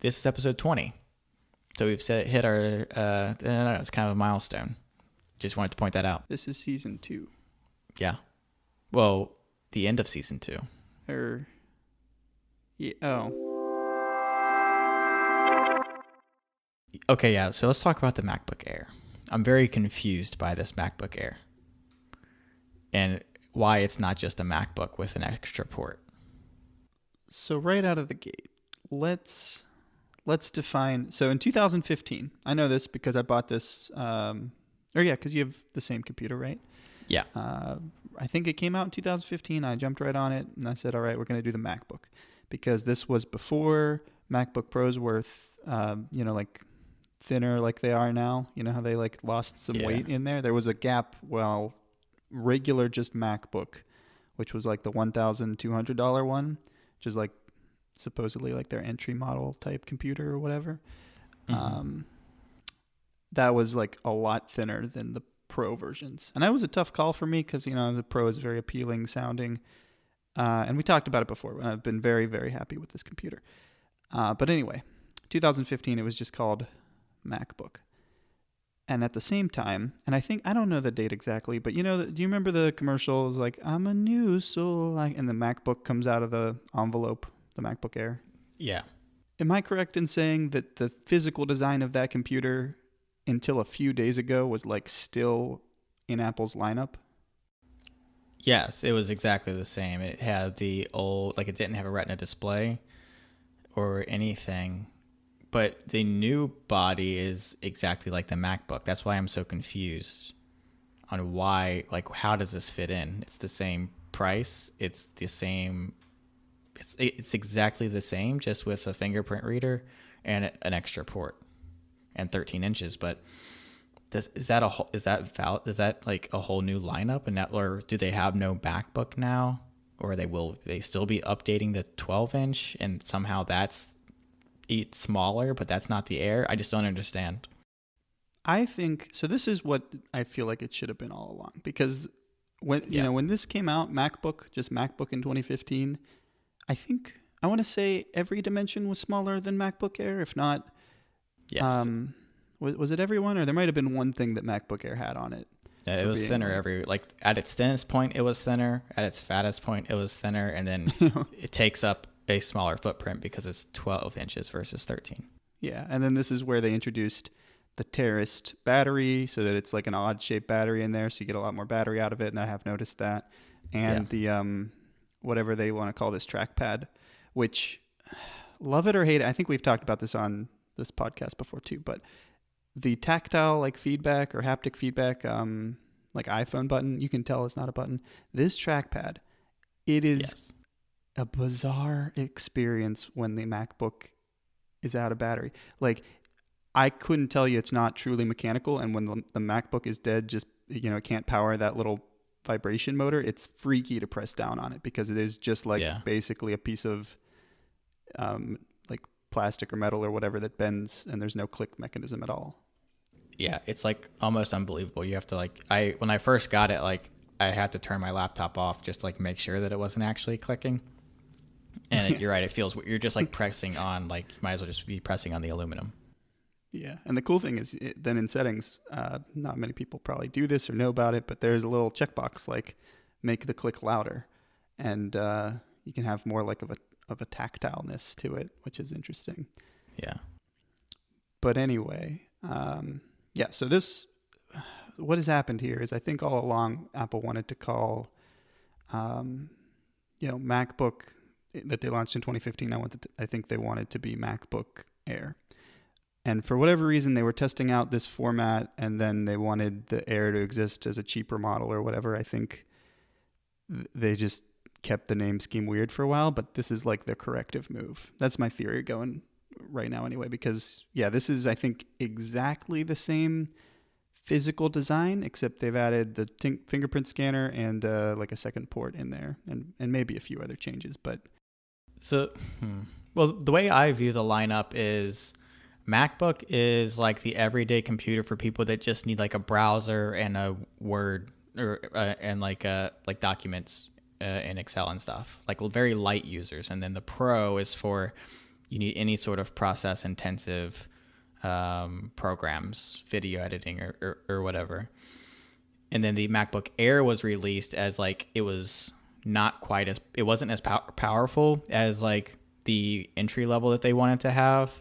this is episode 20. So we've hit our, I don't know, it's kind of a milestone. Just wanted to point that out. This is season 2. Yeah. Well, the end of season 2. Oh. Okay, yeah. So let's talk about the MacBook Air. I'm very confused by this MacBook Air. And why it's not just a MacBook with an extra port. So right out of the gate, let's define. So in 2015, I know this because I bought this. Because you have the same computer, right? Yeah. I think it came out in 2015. I jumped right on it and I said, all right, we're going to do the MacBook, because this was before MacBook Pros were, like thinner like they are now. You know how they like lost some weight in there? There was a gap while regular just MacBook, which was like the $1,200 one, which is like supposedly like their entry model type computer or whatever. Mm-hmm. That was like a lot thinner than the Pro versions. And that was a tough call for me because, the Pro is very appealing sounding. And we talked about it before. I've been very, very happy with this computer. But anyway, 2015, it was just called MacBook. And at the same time, and I don't know the date exactly, but do you remember the commercials like, I'm a new soul, and the MacBook comes out of the envelope, the MacBook Air? Yeah. Am I correct in saying that the physical design of that computer until a few days ago was like still in Apple's lineup? Yes, it was exactly the same. It had the old, it didn't have a Retina display or anything, but the new body is exactly like the MacBook. That's why I'm so confused on why, how does this fit in? It's the same price. It's the same. It's exactly the same, just with a fingerprint reader and an extra port and 13 inches. But is that a whole new lineup? And or do they have no MacBook now, or will they still be updating the 12-inch and somehow that's smaller, but that's not the Air? I just don't understand. I think so. This is what I feel like it should have been all along, because when this came out, just MacBook in 2015, I want to say every dimension was smaller than MacBook Air, if not. Yes. Was it every one, or there might have been one thing that MacBook Air had on it? Yeah, it was thinner at its thinnest point, it was thinner. At its fattest point, it was thinner, and then it takes up a smaller footprint because it's 12 inches versus 13. Yeah, and then this is where they introduced the Terraced battery, so that it's like an odd-shaped battery in there, so you get a lot more battery out of it, and I have noticed that. And the whatever they want to call this trackpad, which, love it or hate it, I think we've talked about this on this podcast before too, but the tactile feedback or haptic feedback, iPhone button, you can tell it's not a button. This trackpad, it is a bizarre experience when the MacBook is out of battery. I couldn't tell you it's not truly mechanical, and when the MacBook is dead, just it can't power that little vibration motor, it's freaky to press down on it, because it is just basically a piece of plastic or metal or whatever that bends, and there's no click mechanism at all. Yeah, it's almost unbelievable. You have to when I first got it, I had to turn my laptop off just to make sure that it wasn't actually clicking. And you're right, it feels, you're just pressing on, you might as well just be pressing on the aluminum. Yeah, and the cool thing is then in settings, not many people probably do this or know about it, but there's a little checkbox make the click louder, and you can have more of a tactileness to it, which is interesting. Yeah. But anyway, so what has happened here is I think all along Apple wanted to call, MacBook that they launched in 2015. I think they wanted to be MacBook Air. And for whatever reason, they were testing out this format, and then they wanted the Air to exist as a cheaper model or whatever. I think they just kept the name scheme weird for a while, but this is the corrective move. That's my theory going right now anyway, because this is, I think, exactly the same physical design, except they've added the fingerprint scanner and a second port in there, and maybe a few other changes. But well, the way I view the lineup is MacBook is the everyday computer for people that just need a browser and a Word or and documents in Excel and stuff, very light users. And then the Pro is for you need any sort of process intensive programs, video editing or whatever. And then the MacBook Air was released as like, it wasn't as powerful as like the entry level that they wanted to have,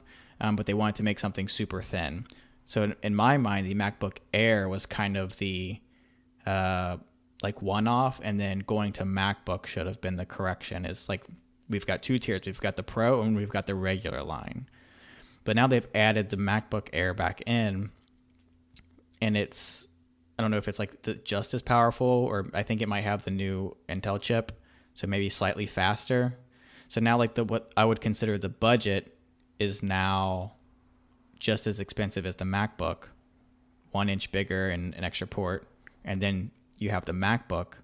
but they wanted to make something super thin. So in my mind, the MacBook Air was kind of the like one-off, and then going to MacBook should have been the correction. It's like we've got two tiers. We've got the Pro and we've got the regular line. But now they've added the MacBook Air back in, and it's, I don't know if it's like just as powerful, or I think it might have the new Intel chip, so maybe slightly faster. So now like what I would consider the budget is now just as expensive as the MacBook, 1 inch bigger and an extra port. And then you have the MacBook,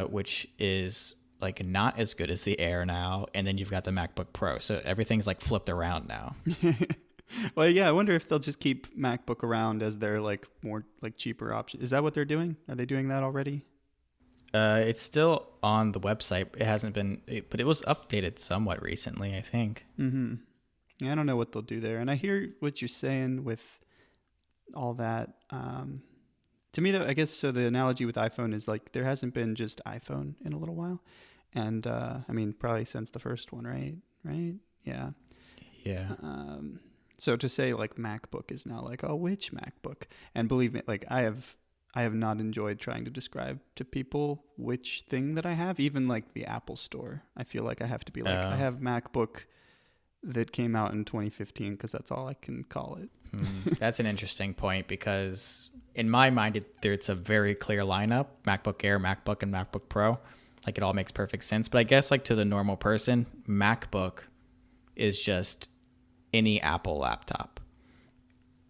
which is like not as good as the Air now. And then you've got the MacBook Pro. So everything's like flipped around now. Well, yeah, I wonder if they'll just keep MacBook around as their like more like cheaper option. Is that what they're doing? Are they doing that already? It's still on the website. It hasn't been, but it was updated somewhat recently, I think. Mm-hmm. Yeah, I don't know what they'll do there. And I hear what you're saying with all that. To me, though, I guess, so the analogy with iPhone is like there hasn't been just iPhone in a little while. And I mean, probably since the first one, right? Right? Yeah. Yeah. So to say like MacBook is now like, oh, which MacBook? And believe me, like I have not enjoyed trying to describe to people which thing that I have, even like the Apple Store. I feel like I have to be like, I have MacBook that came out in 2015 because that's all I can call it. That's an interesting point, because in my mind, it's a very clear lineup: MacBook Air, MacBook, and MacBook Pro. Like it all makes perfect sense. But I guess like to the normal person, MacBook is just any Apple laptop.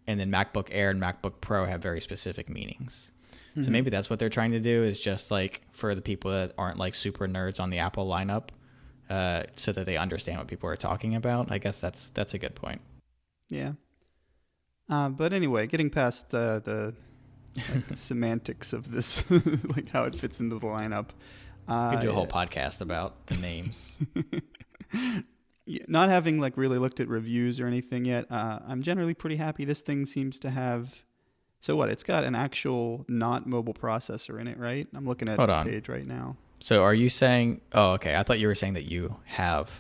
And then MacBook Air and MacBook Pro have very specific meanings. Mm-hmm. So maybe that's what they're trying to do, is just like for the people that aren't like super nerds on the Apple lineup, so that they understand what people are talking about. I guess that's a good point. Yeah. But anyway, getting past the like, semantics of this, like how it fits into the lineup. We could do a whole podcast about the names. Yeah, not having like really looked at reviews or anything yet, I'm generally pretty happy. This thing seems to have, so what? It's got an actual not mobile processor in it, right? I'm looking at the page right now. So are you saying, oh, okay. I thought you were saying that you have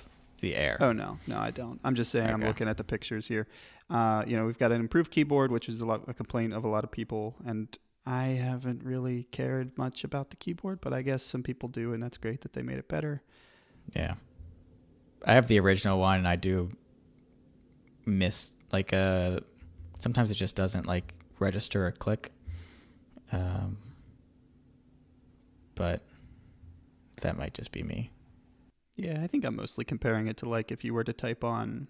the Air. Oh, no, I don't. I'm just saying, okay. I'm looking at the pictures here. We've got an improved keyboard, which is a complaint of a lot of people. And I haven't really cared much about the keyboard, but I guess some people do. And that's great that they made it better. Yeah. I have the original one, and I do miss like sometimes it just doesn't like register a click. But that might just be me. Yeah, I think I'm mostly comparing it to like if you were to type on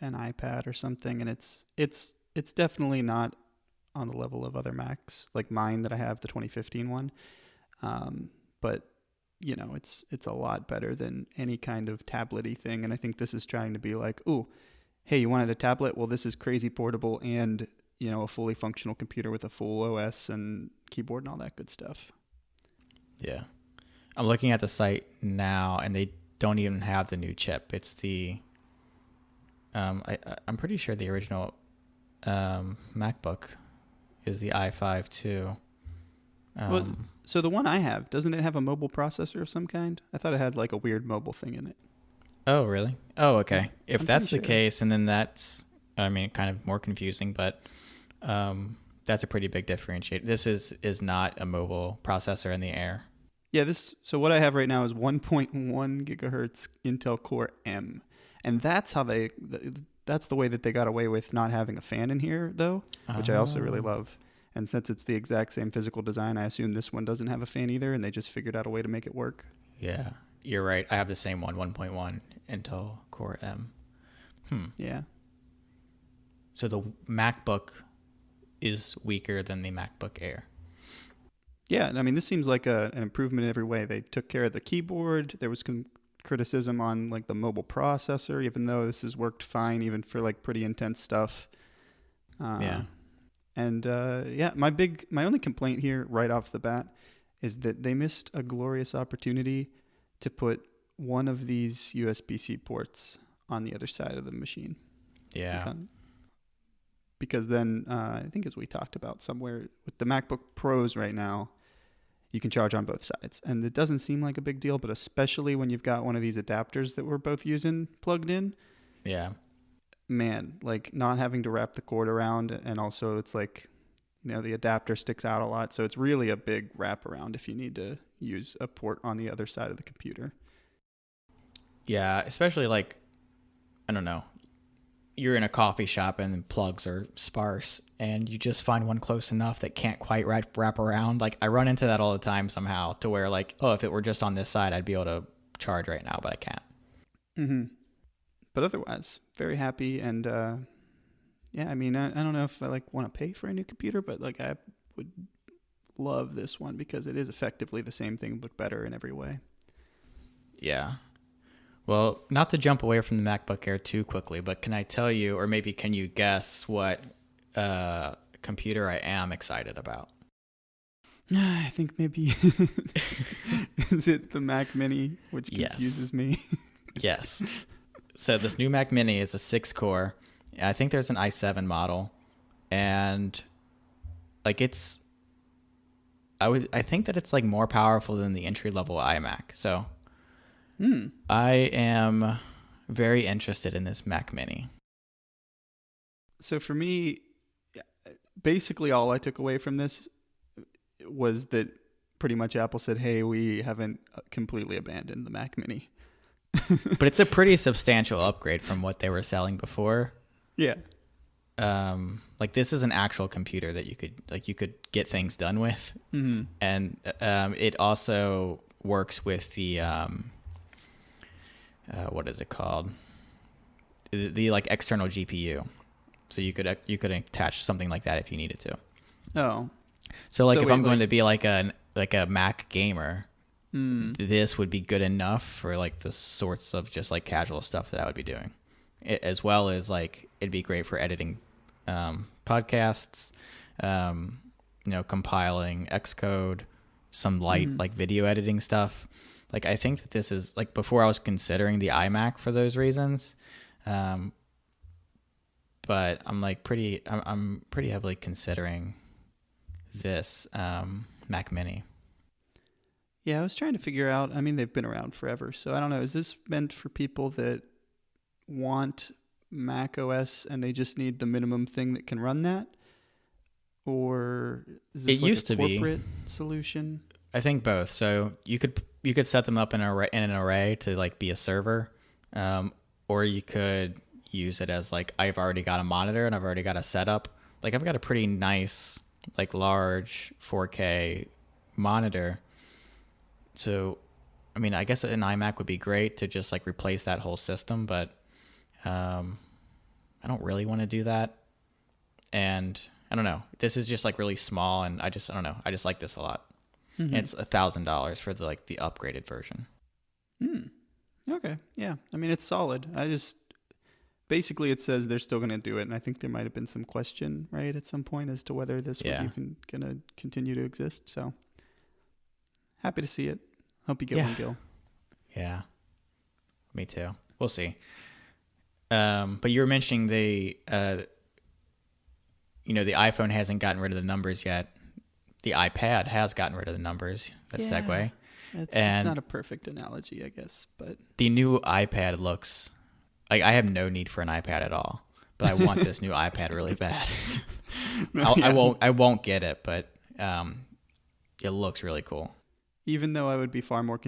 an iPad or something, and it's definitely not on the level of other Macs like mine that I have, the 2015 one. But you know, it's a lot better than any kind of tablet-y thing, and I think this is trying to be like, ooh, hey, you wanted a tablet? Well, this is crazy portable and, you know, a fully functional computer with a full OS and keyboard and all that good stuff. Yeah. I'm looking at the site now, and they don't even have the new chip. It's the I'm pretty sure the original MacBook is the i5 too. So the one I have, doesn't it have a mobile processor of some kind? I thought it had like a weird mobile thing in it. Oh, really? Oh, okay. If I'm that's the sure. case, and then that's, I mean, kind of more confusing, but that's a pretty big differentiator. This is not a mobile processor in the Air. Yeah, so what I have right now is 1.1 gigahertz Intel Core M. And that's how that's the way that they got away with not having a fan in here, though, which I also really love. And since it's the exact same physical design, I assume this one doesn't have a fan either, and they just figured out a way to make it work. Yeah, you're right. I have the same one, 1.1 Intel Core M. Yeah. So the MacBook is weaker than the MacBook Air. Yeah, I mean, this seems like an improvement in every way. They took care of the keyboard. There was criticism on like the mobile processor, even though this has worked fine, even for like pretty intense stuff. Yeah. And my only complaint here right off the bat is that they missed a glorious opportunity to put one of these USB-C ports on the other side of the machine. Yeah. Because then I think, as we talked about somewhere, with the MacBook Pros right now, you can charge on both sides. And it doesn't seem like a big deal, but especially when you've got one of these adapters that we're both using plugged in. Yeah. Man, like not having to wrap the cord around, and also it's like, the adapter sticks out a lot. So it's really a big wraparound if you need to use a port on the other side of the computer. Yeah, especially like, I don't know, you're in a coffee shop and the plugs are sparse and you just find one close enough that can't quite wrap around. Like I run into that all the time somehow, to where like, oh, if it were just on this side, I'd be able to charge right now, but I can't. Mm-hmm. But otherwise, very happy. And yeah, I mean, I don't know if I like want to pay for a new computer, but like I would love this one because it is effectively the same thing but better in every way. Yeah. Well, not to jump away from the MacBook Air too quickly, but can I tell you, or maybe can you guess what computer I am excited about? I think maybe is it the Mac Mini, which confuses me. Yes. So this new Mac Mini is a 6-core. I think there's an i7 model, and like I think that it's like more powerful than the entry level iMac. So I am very interested in this Mac Mini. So for me, basically all I took away from this was that pretty much Apple said, hey, we haven't completely abandoned the Mac Mini. But it's a pretty substantial upgrade from what they were selling before. Yeah. Like this is an actual computer that you could get things done with. Mm-hmm. And it also works with the what is it called? The like external GPU. So you could attach something like that if you needed to. Oh. So like if I'm going to be like a Mac gamer, this would be good enough for like the sorts of just like casual stuff that I would be doing. As well as like it'd be great for editing podcasts, compiling Xcode, some light like video editing stuff. Like I think that this is like, before I was considering the iMac for those reasons, but I'm like I'm pretty heavily considering this Mac Mini. Yeah, I was trying to figure out. I mean, they've been around forever, so I don't know. Is this meant for people that want Mac OS and they just need the minimum thing that can run that, or is this a corporate solution? I think both. So you could set them up in an array to like be a server, or you could use it as like, I've already got a monitor and I've already got a setup. Like I've got a pretty nice like large 4K monitor. So, I mean, I guess an iMac would be great to just like replace that whole system, but I don't really want to do that. And I don't know. This is just like really small, and I don't know. I just like this a lot. Mm-hmm. It's $1,000 for the upgraded version. Okay. Yeah. I mean, it's solid. Basically it says they're still going to do it. And I think there might've been some question, right, at some point as to whether this was even going to continue to exist. So happy to see it. Hope you get one, Gil. Yeah. Me too. We'll see. But you were mentioning the iPhone hasn't gotten rid of the numbers yet. The iPad has gotten rid of the numbers. That's segue. It's not a perfect analogy, I guess, but the new iPad looks like, I have no need for an iPad at all, but I want this new iPad really bad. I won't get it, but it looks really cool. Even though I would be far more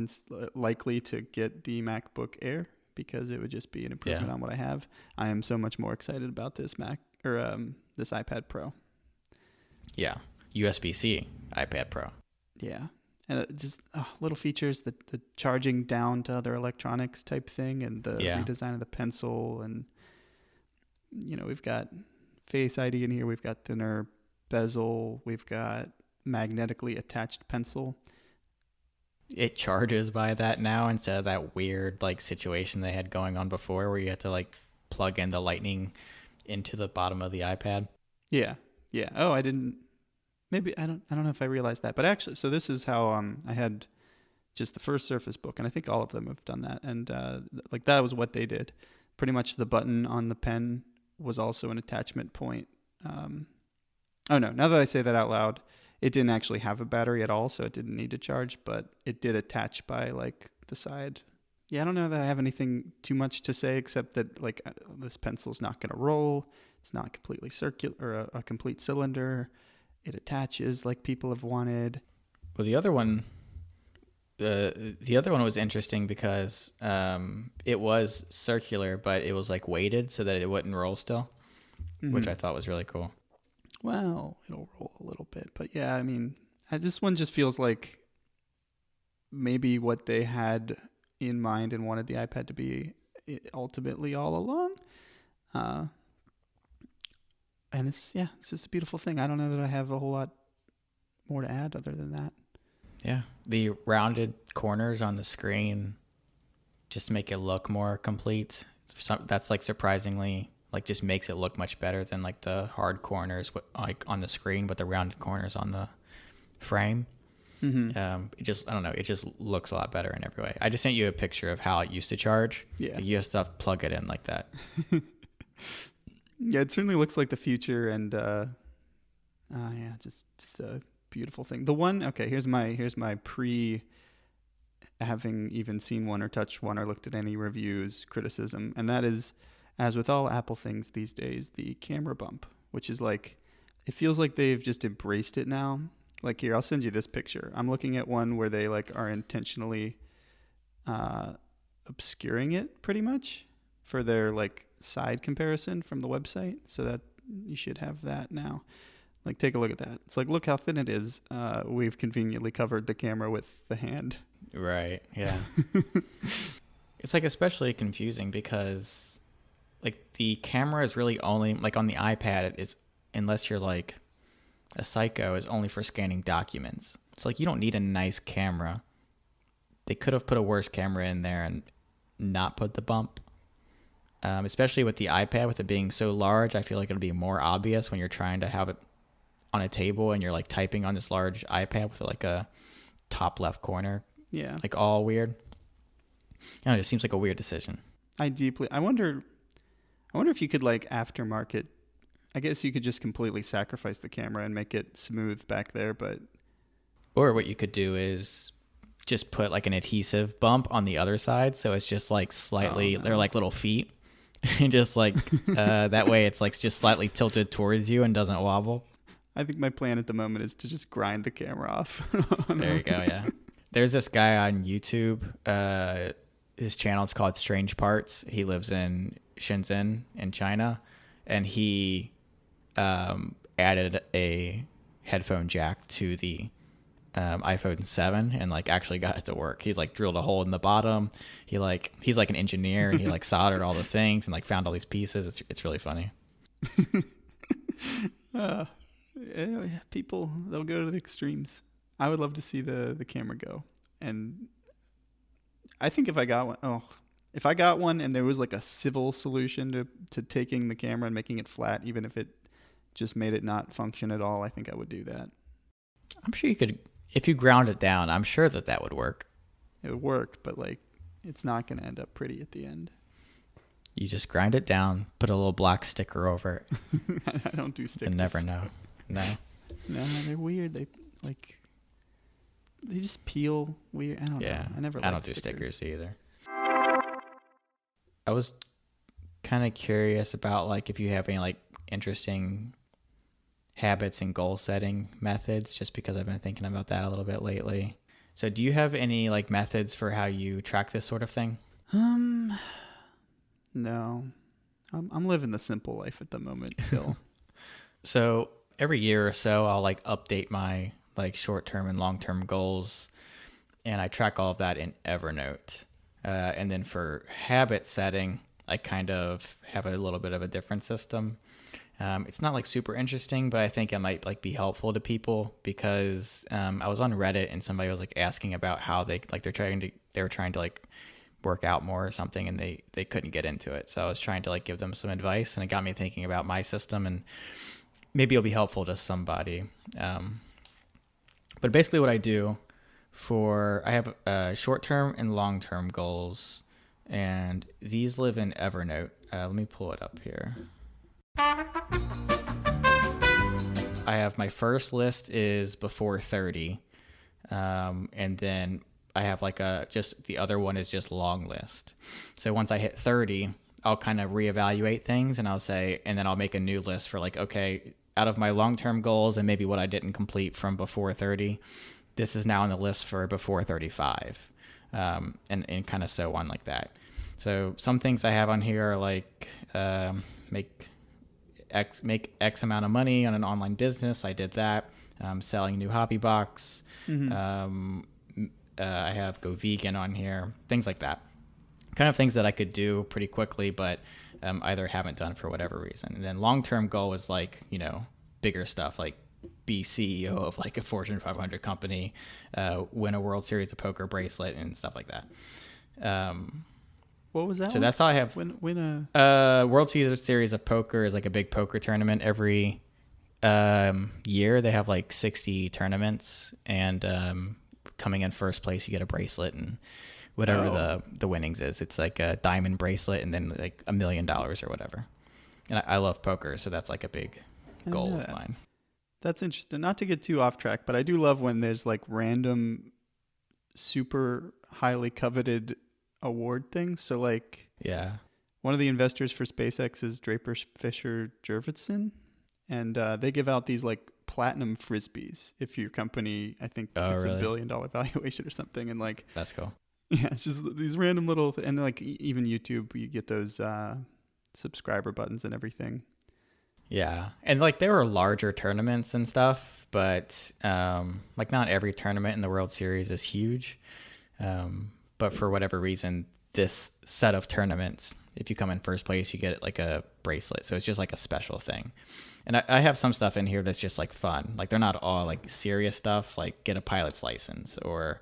likely to get the MacBook Air because it would just be an improvement on what I have, I am so much more excited about this Mac or this iPad Pro. Yeah, USB-C iPad Pro. Yeah, and just little features, the charging down to other electronics type thing, and the redesign of the pencil, and we've got Face ID in here. We've got thinner bezel. We've got magnetically attached pencil. It charges by that now instead of that weird like situation they had going on before where you had to like plug in the lightning into the bottom of the iPad. Yeah. Oh, I didn't. Maybe I don't know if I realized that, but actually, so this is how I had just the first Surface Book, and I think all of them have done that, and like that was what they did. pretty much the button on the pen was also an attachment point. Oh no, now that I say that out loud, it didn't actually have a battery at all, so it didn't need to charge, but it did attach by like the side. Yeah, I don't know that I have anything too much to say except that like this pencil's not going to roll. It's not completely circular or a complete cylinder. It attaches like people have wanted. Well, the other one was interesting because it was circular, but it was like weighted so that it wouldn't roll still, which I thought was really cool. Well, it'll roll a little bit, but yeah, I mean, this one just feels like maybe what they had in mind and wanted the iPad to be ultimately all along. And it's just a beautiful thing. I don't know that I have a whole lot more to add other than that. Yeah, the rounded corners on the screen just make it look more complete. That's like surprisingly like just makes it look much better than like the hard corners like on the screen, but the rounded corners on the frame. It just, I don't know, it just looks a lot better in every way. I just sent you a picture of how it used to charge. Yeah, like you have to plug it in like that. Yeah, it certainly looks like the future, and just a beautiful thing. The one, okay, here's my pre having even seen one or touched one or looked at any reviews criticism, and that is, as with all Apple things these days, the camera bump, which is like, it feels like they've just embraced it now. Like here, I'll send you this picture. I'm looking at one where they like are intentionally obscuring it pretty much for their like side comparison from the website, so that you should have that now. Like, take a look at that. It's like, look how thin it is. We've conveniently covered the camera with the hand. Right. Yeah. It's like especially confusing because like the camera is really only like on the iPad it is, unless you're like a psycho, is only for scanning documents. It's like you don't need a nice camera. They could have put a worse camera in there and not put the bump. Especially with the iPad, with it being so large, I feel like it'll be more obvious when you're trying to have it on a table and you're like typing on this large iPad with like a top left corner. Yeah. Like all weird. I don't know, it seems like a weird decision. I wonder if you could like aftermarket. I guess you could just completely sacrifice the camera and make it smooth back there, but. Or what you could do is just put like an adhesive bump on the other side. So it's just like slightly, they're like little feet. And just like, that way it's like just slightly tilted towards you and doesn't wobble. I think my plan at the moment is to just grind the camera off. There you go, yeah. There's this guy on YouTube. His channel is called Strange Parts. He lives in Shenzhen in China. And he added a headphone jack to the iPhone 7 and like actually got it to work. He's like drilled a hole in the bottom. He's like an engineer and he like soldered all the things and like found all these pieces. It's really funny. People, they'll go to the extremes. I would love to see the camera go. And I think if I got one and there was like a civil solution to taking the camera and making it flat, even if it just made it not function at all, I think I would do that. I'm sure you could, if you ground it down, I'm sure that would work. It would work, but like it's not going to end up pretty at the end. You just grind it down, put a little black sticker over it. I don't do stickers. You never know. No, they're weird. They just peel weird. I don't know. I don't do stickers either. I was kind of curious about like if you have any like interesting habits and goal setting methods, just because I've been thinking about that a little bit lately. So do you have any like methods for how you track this sort of thing? No. I'm living the simple life at the moment, Phil. So every year or so, I'll like update my like short-term and long-term goals, and I track all of that in Evernote. And then for habit setting, I kind of have a little bit of a different system. It's not like super interesting, but I think it might like be helpful to people because I was on Reddit and somebody was like asking about how they were trying to like work out more or something, and they couldn't get into it. So I was trying to like give them some advice, and it got me thinking about my system, and maybe it'll be helpful to somebody. But basically what I do I have short-term and long-term goals. And these live in Evernote. Let me pull it up here. I have my first list is before 30. And then I have like just the other one is just long list. So once I hit 30, I'll kind of reevaluate things and and then I'll make a new list for like, okay, out of my long-term goals and maybe what I didn't complete from before 30, this is now on the list for before 35. And kind of so on like that. So some things I have on here are like make X amount of money on an online business. I did that. Selling a new hobby box. Mm-hmm. I have go vegan on here. Things like that. Kind of things that I could do pretty quickly, but either haven't done for whatever reason. And then long-term goal is like, bigger stuff like be CEO of like a Fortune 500 company, win a World Series of Poker bracelet and stuff like that. What was that? So that's all I have. Win a World Series of Poker is like a big poker tournament every year. They have like 60 tournaments, and coming in first place, you get a bracelet and whatever the winnings is. It's like a diamond bracelet and then like $1 million or whatever. And I love poker, so that's like a big goal of mine. That's interesting. Not to get too off track, but I do love when there's like random, super highly coveted award things. So like, yeah, one of the investors for SpaceX is Draper Fisher Jurvetson, and they give out these like platinum frisbees if your company, I think it's really? $1 billion valuation or something, and like that's cool. Yeah, it's just these random little and like even YouTube, you get those subscriber buttons and everything. Yeah, and like there were larger tournaments and stuff, but like not every tournament in the World Series is huge. But for whatever reason, this set of tournaments, if you come in first place, you get like a bracelet. So it's just like a special thing. And I have some stuff in here that's just like fun. Like they're not all like serious stuff, like get a pilot's license or,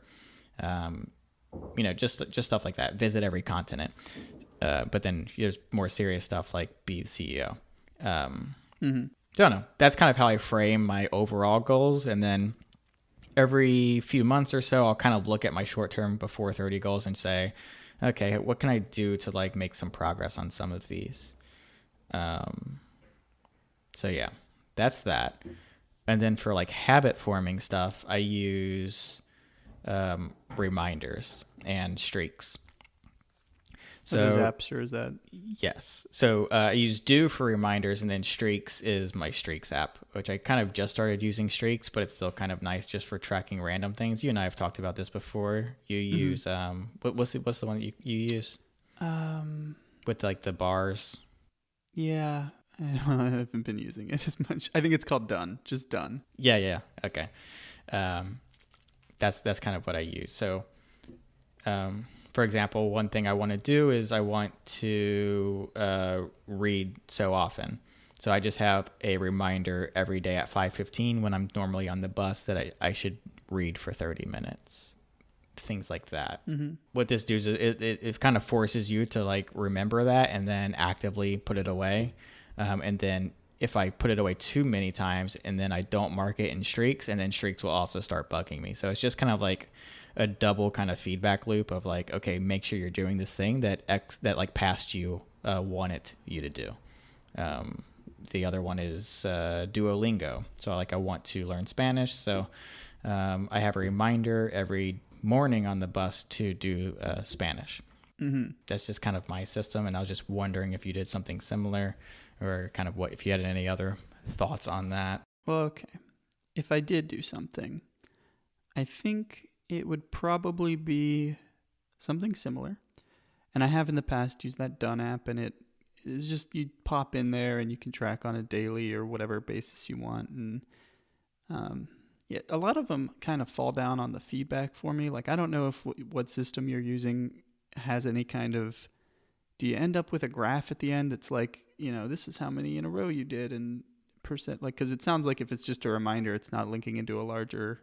just stuff like that. Visit every continent. But then there's more serious stuff like be the CEO. I don't know. That's kind of how I frame my overall goals. And then every few months or so, I'll kind of look at my short-term before 30 goals and say, okay, what can I do to like make some progress on some of these? So yeah, that's that. And then for like habit forming stuff, I use reminders and streaks. So those apps, or is that? Yes. So I use Do for reminders, and then Streaks is my Streaks app, which I kind of just started using Streaks, but it's still kind of nice just for tracking random things. You and I have talked about this before. You use what's the one that you use? With like the bars. Yeah, I haven't been using it as much. I think it's called Done. Just Done. Yeah. Okay. That's kind of what I use. So. For example, one thing I want to do is I want to read so often. So I just have a reminder every day at 5:15 when I'm normally on the bus that I should read for 30 minutes. Things like that. Mm-hmm. What this does is it kind of forces you to like remember that and then actively put it away. And then if I put it away too many times and then I don't mark it in Streaks, and then Streaks will also start bugging me. So it's just kind of like a double kind of feedback loop of like, okay, make sure you're doing this thing that like past you wanted you to do. The other one is Duolingo. So I want to learn Spanish. So I have a reminder every morning on the bus to do Spanish. Mm-hmm. That's just kind of my system. And I was just wondering if you did something similar, or kind of if you had any other thoughts on that. Well, okay. If I did do something, I think it would probably be something similar. And I have in the past used that Done app, and it is just, you pop in there and you can track on a daily or whatever basis you want. And a lot of them kind of fall down on the feedback for me. Like, I don't know if what system you're using has any kind of, do you end up with a graph at the end that's like, this is how many in a row you did and percent, like, because it sounds like if it's just a reminder, it's not linking into a larger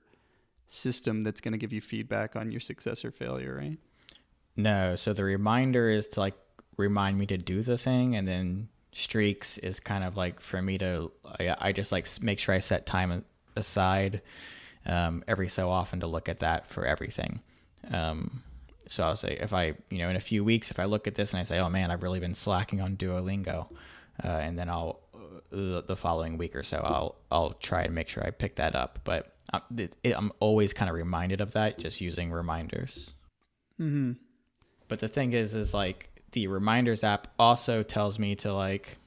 system that's going to give you feedback on your success or failure, right? No. So the reminder is to like remind me to do the thing, and then Streaks is kind of like for me to, I just like make sure I set time aside every so often to look at that for everything. So I'll say if I, in a few weeks, if I look at this and I say, oh man, I've really been slacking on Duolingo, and then the following week or so, I'll try and make sure I pick that up. But I'm always kind of reminded of that just using reminders. Mm-hmm. But the thing is like the reminders app also tells me to like,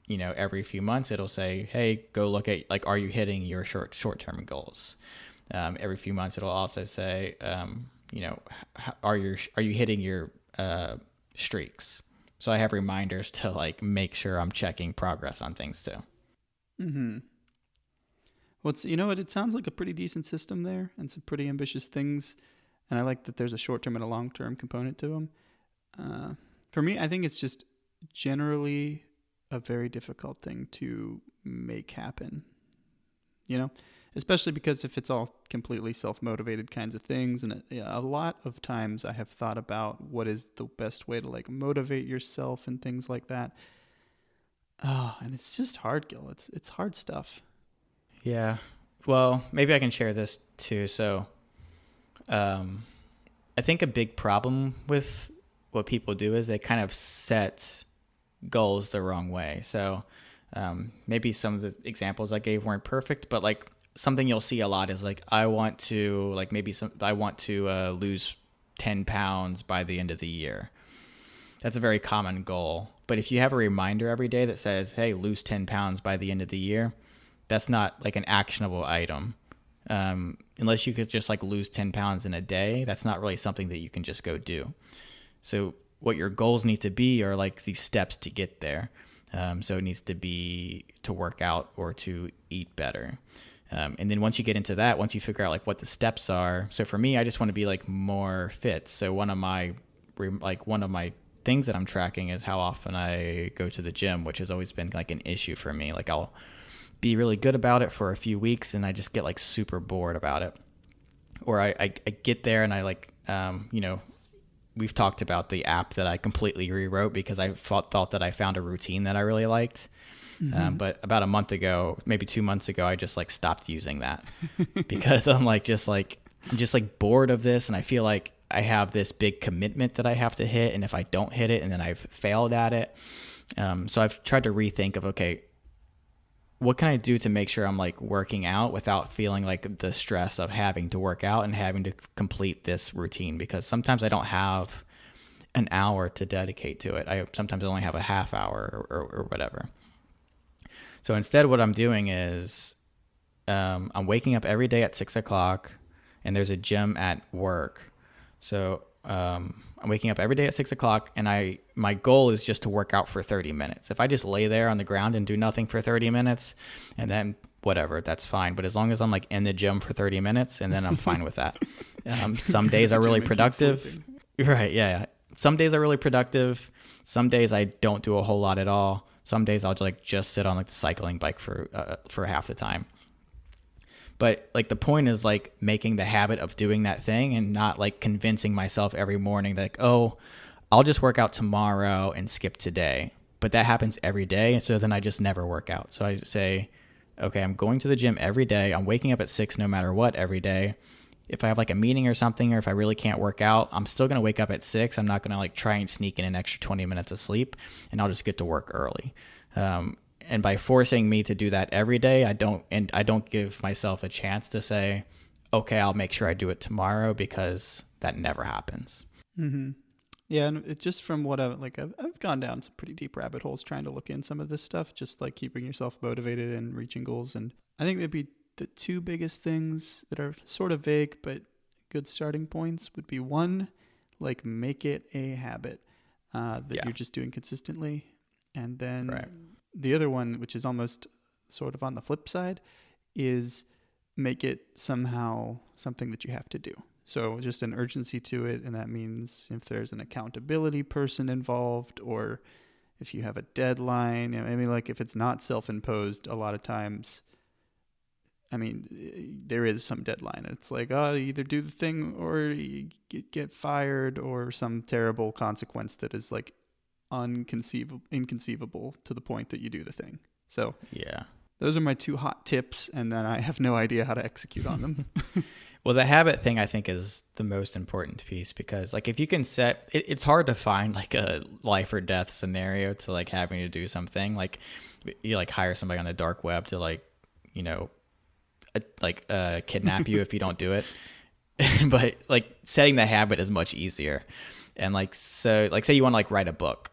every few months it'll say, hey, go look at like, are you hitting your short-term goals? Every few months it'll also say, are you hitting your streaks? So I have reminders to like make sure I'm checking progress on things too. Mm-hmm. Well, it sounds like a pretty decent system there and some pretty ambitious things. And I like that there's a short-term and a long-term component to them. For me, I think it's just generally a very difficult thing to make happen, especially because if it's all completely self-motivated kinds of things. And a lot of times I have thought about what is the best way to like motivate yourself and things like that. Oh, and it's just hard, Gil. It's hard stuff. Yeah. Well, maybe I can share this too. So, I think a big problem with what people do is they kind of set goals the wrong way. So, maybe some of the examples I gave weren't perfect, but like something you'll see a lot is like, I want to lose 10 pounds by the end of the year. That's a very common goal. But if you have a reminder every day that says, hey, lose 10 pounds by the end of the year, that's not like an actionable item. Unless you could just like lose 10 pounds in a day, that's not really something that you can just go do. So what your goals need to be are like these steps to get there. So it needs to be to work out or to eat better. And then once you get into that, once you figure out like what the steps are. So for me, I just want to be like more fit. So one of my things that I'm tracking is how often I go to the gym, which has always been like an issue for me. Like I'll be really good about it for a few weeks and I just get like super bored about it. Or I get there and I like, we've talked about the app that I completely rewrote because I thought that I found a routine that I really liked. Mm-hmm. But about a month ago, maybe 2 months ago, I just like stopped using that because I'm just bored of this. And I feel like I have this big commitment that I have to hit. And if I don't hit it and then I've failed at it. So I've tried to rethink of, okay, what can I do to make sure I'm like working out without feeling like the stress of having to work out and having to complete this routine? Because sometimes I don't have an hour to dedicate to it. I sometimes only have a half hour or whatever. So instead what I'm doing is I'm waking up every day at 6:00 and there's a gym at work. So I'm waking up every day at 6:00 and my goal is just to work out for 30 minutes. If I just lay there on the ground and do nothing for 30 minutes and then whatever, that's fine. But as long as I'm like in the gym for 30 minutes and then I'm fine with that. Some days are really productive. Right. Yeah. Some days are really productive. Some days I don't do a whole lot at all. Some days I'll just sit on like the cycling bike for half the time. But like the point is like making the habit of doing that thing and not like convincing myself every morning that like, oh, I'll just work out tomorrow and skip today. But that happens every day. And so then I just never work out. So I say, okay, I'm going to the gym every day. I'm waking up at 6 no matter what every day. If I have like a meeting or something, or if I really can't work out, I'm still going to wake up at 6. I'm not going to like try and sneak in an extra 20 minutes of sleep and I'll just get to work early. And by forcing me to do that every day, I don't give myself a chance to say, okay, I'll make sure I do it tomorrow, because that never happens. Mm-hmm. Yeah, and it just from what I've gone down some pretty deep rabbit holes trying to look in some of this stuff, just like keeping yourself motivated and reaching goals. And I think maybe the two biggest things that are sort of vague but good starting points would be, one, like make it a habit that you're just doing consistently. And then the other one, which is almost sort of on the flip side, is make it somehow something that you have to do. So just an urgency to it. And that means if there's an accountability person involved, or if you have a deadline, I mean, like if it's not self-imposed, a lot of times, I mean, there is some deadline. It's like, oh, you either do the thing or you get fired, or some terrible consequence that is like inconceivable to the point that you do the thing. So yeah, those are my two hot tips, and then I have no idea how to execute on them. Well, the habit thing I think is the most important piece because like if you can set it's hard to find like a life or death scenario to like having to do something like you like hire somebody on the dark web to like, you know, kidnap you if you don't do it. But like setting the habit is much easier. And like so like say you want to like write a book.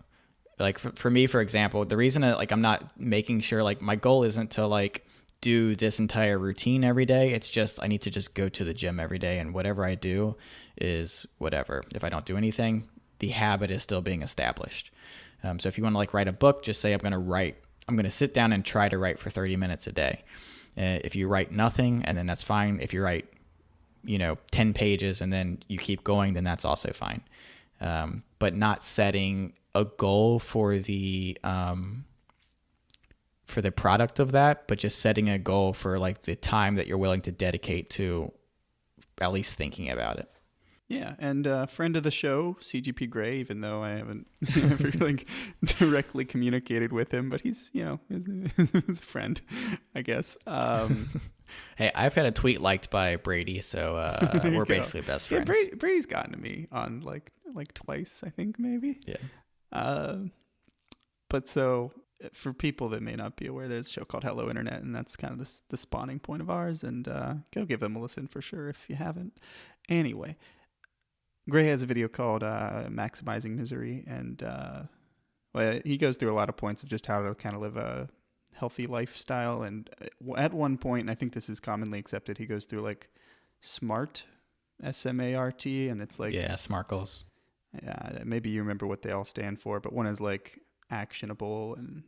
Like for me, for example, the reason that like I'm not making sure like my goal isn't to like do this entire routine every day. It's just I need to just go to the gym every day, and whatever I do is whatever. If I don't do anything, the habit is still being established. So if you want to like write a book, just say I'm going to sit down and try to write for 30 minutes a day. If you write nothing, and then that's fine. If you write, 10 pages and then you keep going, then that's also fine. But not setting a goal for the product of that, but just setting a goal for like the time that you're willing to dedicate to at least thinking about it. Yeah, and friend of the show, CGP Grey, even though I haven't ever like directly communicated with him, but he's, his friend, I guess. Hey, I've had a tweet liked by Brady, so we're basically best friends. Yeah, Brady's gotten to me on like twice, I think, maybe. Yeah. But so for people that may not be aware, there's a show called Hello Internet, and that's kind of the spawning point of ours, and go give them a listen for sure if you haven't. Anyway, Gray has a video called Maximizing Misery, and he goes through a lot of points of just how to kind of live a healthy lifestyle. And at one point, and I think this is commonly accepted, he goes through like SMART, SMART, and it's like... Yeah, SMART goals. Yeah, maybe you remember what they all stand for, but one is like actionable and...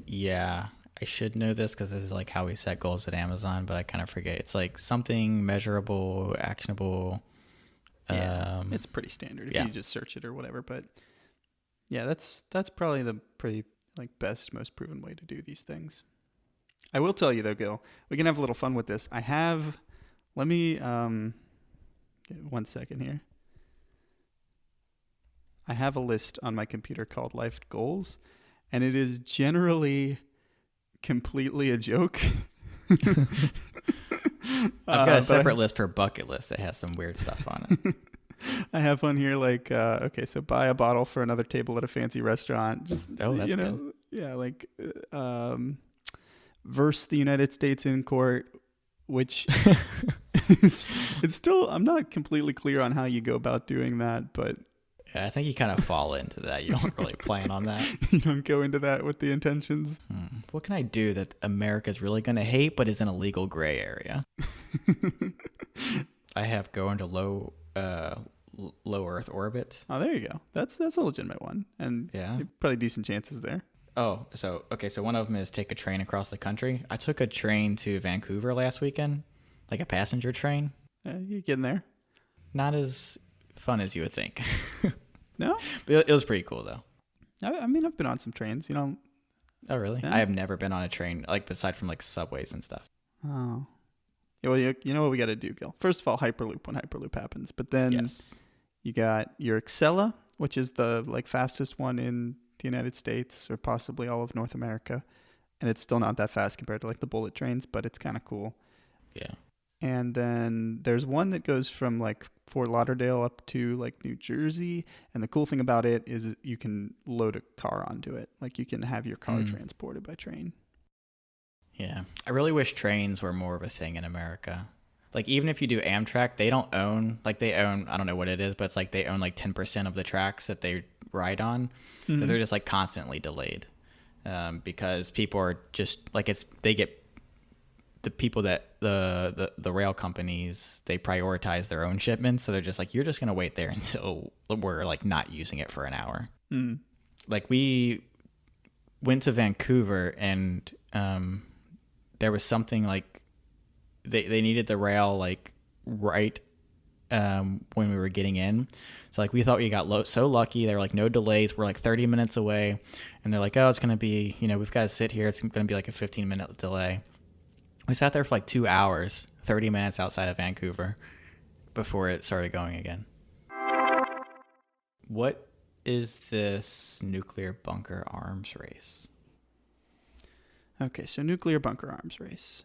Yeah. I should know this because this is like how we set goals at Amazon, but I kind of forget. It's like something measurable, actionable. Yeah, it's pretty standard if you just search it or whatever. But yeah, that's probably the pretty like best, most proven way to do these things. I will tell you though, Gil, we can have a little fun with this. Let me 1 second here. I have a list on my computer called Life Goals, and it is generally completely a joke. I've got a separate list for bucket list that has some weird stuff on it. I have one here like, okay, so buy a bottle for another table at a fancy restaurant. Just, that's good. Yeah, like verse the United States in court, which it's still, I'm not completely clear on how you go about doing that, but... Yeah, I think you kind of fall into that. You don't really plan on that. You don't go into that with the intentions. What can I do that America's really going to hate but is in a legal gray area? I have go into low Earth orbit. Oh, there you go. That's a legitimate one. And probably decent chances there. Oh, so one of them is take a train across the country. I took a train to Vancouver last weekend, like a passenger train. You getting there? Not as fun as you would think. No? But it was pretty cool, though. I mean, I've been on some trains, Oh, really? Yeah. I have never been on a train, like, aside from, like, subways and stuff. Oh. Yeah, well, you know what we got to do, Gil? First of all, Hyperloop when Hyperloop happens. But then you got your Excella, which is the, like, fastest one in the United States or possibly all of North America. And it's still not that fast compared to, like, the bullet trains, but it's kind of cool. Yeah. And then there's one that goes from like Fort Lauderdale up to like New Jersey. And the cool thing about it is you can load a car onto it. Like you can have your car transported by train. Yeah. I really wish trains were more of a thing in America. Like even if you do Amtrak, they own, I don't know what it is, but it's like they own like 10% of the tracks that they ride on. Mm-hmm. So they're just like constantly delayed because people are just like they get the people that the rail companies, they prioritize their own shipments. So they're just like, you're just going to wait there until we're like not using it for an hour. Mm. Like we went to Vancouver and there was something like they needed the rail like right when we were getting in. So like we thought we got so lucky. They were like no delays. We're like 30 minutes away. And they're like, oh, it's going to be, we've got to sit here. It's going to be like a 15-minute delay. We sat there for like 2 hours, 30 minutes outside of Vancouver before it started going again. What is this nuclear bunker arms race? Okay, so nuclear bunker arms race.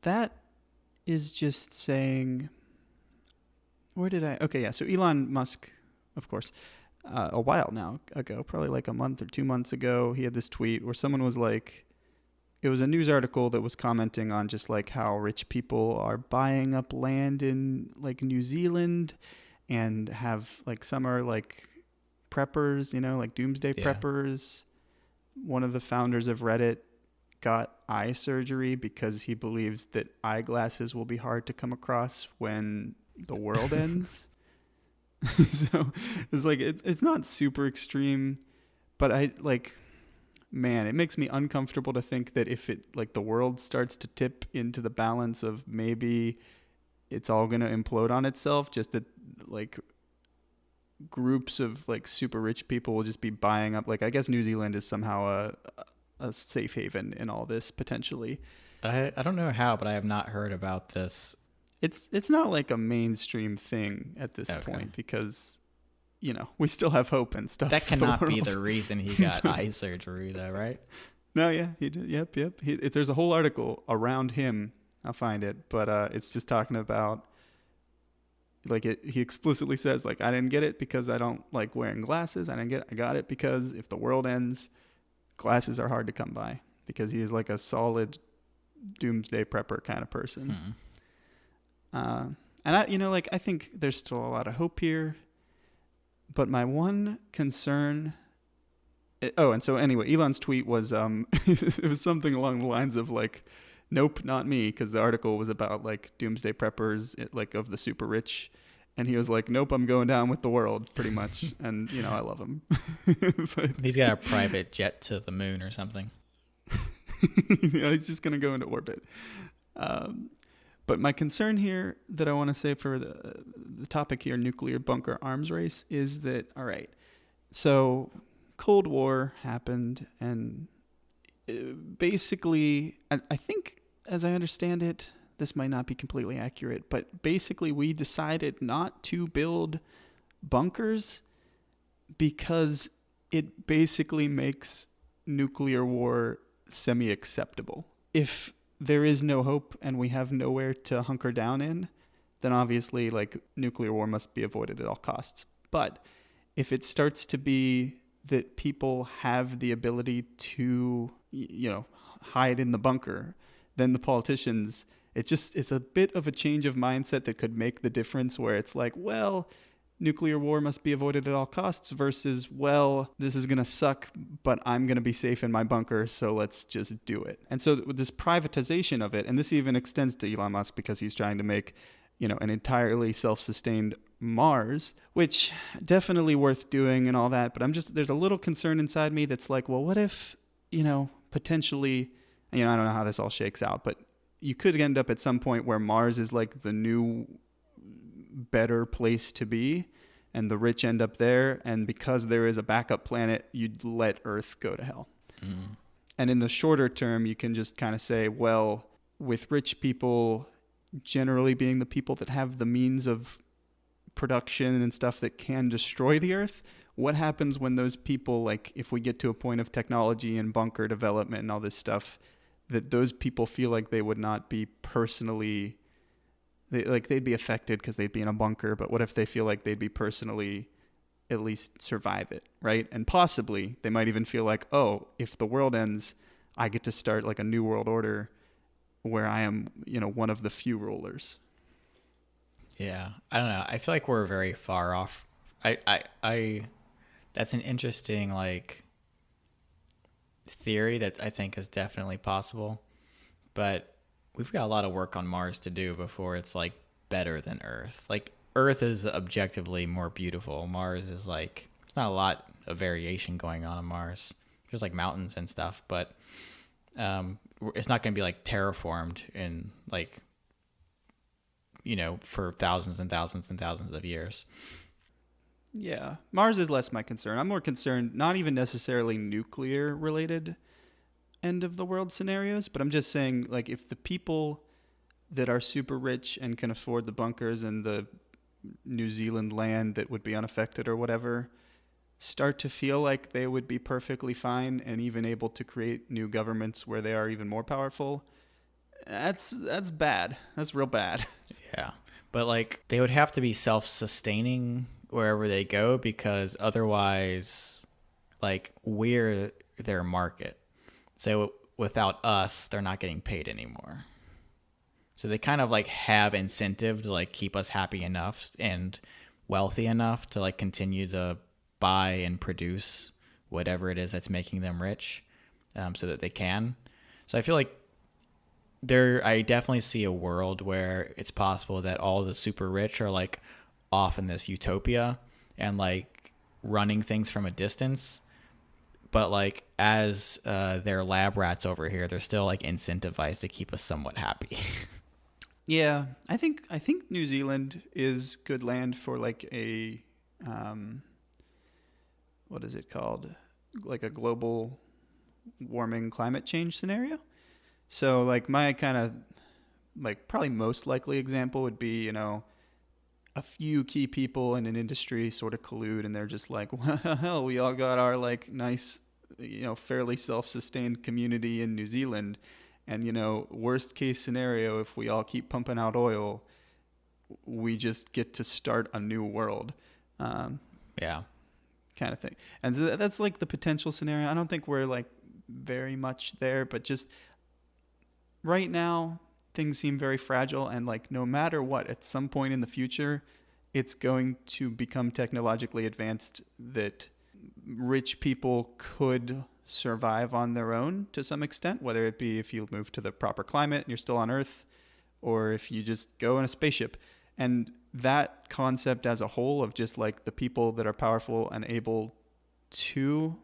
That is just saying, where did I? Okay, yeah. So Elon Musk, of course, a while now ago, probably like a month or 2 months ago, he had this tweet where someone was like, it was a news article that was commenting on just like how rich people are buying up land in like New Zealand and have like some are like preppers, like doomsday Yeah. preppers. One of the founders of Reddit got eye surgery because he believes that eyeglasses will be hard to come across when the world ends. So it's like it's not super extreme, but I like, man, it makes me uncomfortable to think that if it like the world starts to tip into the balance of maybe it's all going to implode on itself, just that like groups of like super rich people will just be buying up, like, I guess New Zealand is somehow a safe haven in all this potentially. I don't know how, but I have not heard about this. It's not like a mainstream thing at this Okay. point because we still have hope and stuff. That for the cannot be world. the reason he got eye surgery, though, right? No, yeah, he did. Yep. There's a whole article around him. I'll find it, but it's just talking about like he explicitly says like, I didn't get it because I don't like wearing glasses. I got it because if the world ends, glasses are hard to come by, because he is like a solid doomsday prepper kind of person. And I think there's still a lot of hope here, but my one concern. Oh, and so anyway, Elon's tweet was it was something along the lines of like, "Nope, not me," because the article was about like doomsday preppers, like of the super rich, and he was like, "Nope, I'm going down with the world," pretty much. And I love him. But He's got a private jet to the moon or something. he's just gonna go into orbit. But my concern here that I want to say for the topic here, nuclear bunker arms race, is that, all right, so Cold War happened, and basically, I think, as I understand it, this might not be completely accurate, but basically we decided not to build bunkers because it basically makes nuclear war semi-acceptable. If there is no hope and we have nowhere to hunker down in, then obviously like nuclear war must be avoided at all costs. But if it starts to be that people have the ability to, hide in the bunker, then the politicians, it's a bit of a change of mindset that could make the difference, where it's like, well, nuclear war must be avoided at all costs versus, well, this is going to suck, but I'm going to be safe in my bunker, so let's just do it. And so with this privatization of it, and this even extends to Elon Musk because he's trying to make, an entirely self-sustained Mars, which definitely worth doing and all that, but there's a little concern inside me that's like, well, what if, potentially, I don't know how this all shakes out, but you could end up at some point where Mars is like the new better place to be, and the rich end up there, and because there is a backup planet, you'd let Earth go to hell. And in the shorter term, you can just kind of say, well, with rich people generally being the people that have the means of production and stuff that can destroy the Earth, what happens when those people, like if we get to a point of technology and bunker development and all this stuff, that those people feel like they would not be personally, they'd be affected because they'd be in a bunker, but what if they feel like they'd be personally at least survive it, right? And possibly they might even feel like, oh, if the world ends, I get to start like a new world order where I am, one of the few rulers. Yeah, I don't know. I feel like we're very far off. I that's an interesting like theory that I think is definitely possible, but we've got a lot of work on Mars to do before it's like better than Earth. Like Earth is objectively more beautiful. Mars is like, it's not a lot of variation going on Mars. There's like mountains and stuff, but it's not going to be like terraformed in like, for thousands and thousands and thousands of years. Yeah, Mars is less my concern. I'm more concerned, not even necessarily nuclear related end of the world scenarios, but I'm just saying, like, if the people that are super rich and can afford the bunkers and the New Zealand land that would be unaffected or whatever start to feel like they would be perfectly fine and even able to create new governments where they are even more powerful, That's bad. That's real bad. Yeah. But like they would have to be self-sustaining wherever they go because otherwise like we're their market. So without us, they're not getting paid anymore. So they kind of like have incentive to like keep us happy enough and wealthy enough to like continue to buy and produce whatever it is that's making them rich, so that they can. So I feel like I definitely see a world where it's possible that all the super rich are like off in this utopia and like running things from a distance. But like as their lab rats over here, they're still like incentivized to keep us somewhat happy. Yeah, I think New Zealand is good land for like a what is it called? Like a global warming climate change scenario. So like my kind of like probably most likely example would be, a few key people in an industry sort of collude and they're just like, well, we all got our like nice, fairly self-sustained community in New Zealand. And, worst case scenario, if we all keep pumping out oil, we just get to start a new world. Yeah. Kind of thing. And so that's like the potential scenario. I don't think we're like very much there, but just right now things seem very fragile, and like no matter what, at some point in the future it's going to become technologically advanced that rich people could survive on their own to some extent, whether it be if you move to the proper climate and you're still on Earth, or if you just go in a spaceship. And that concept as a whole of just like the people that are powerful and able to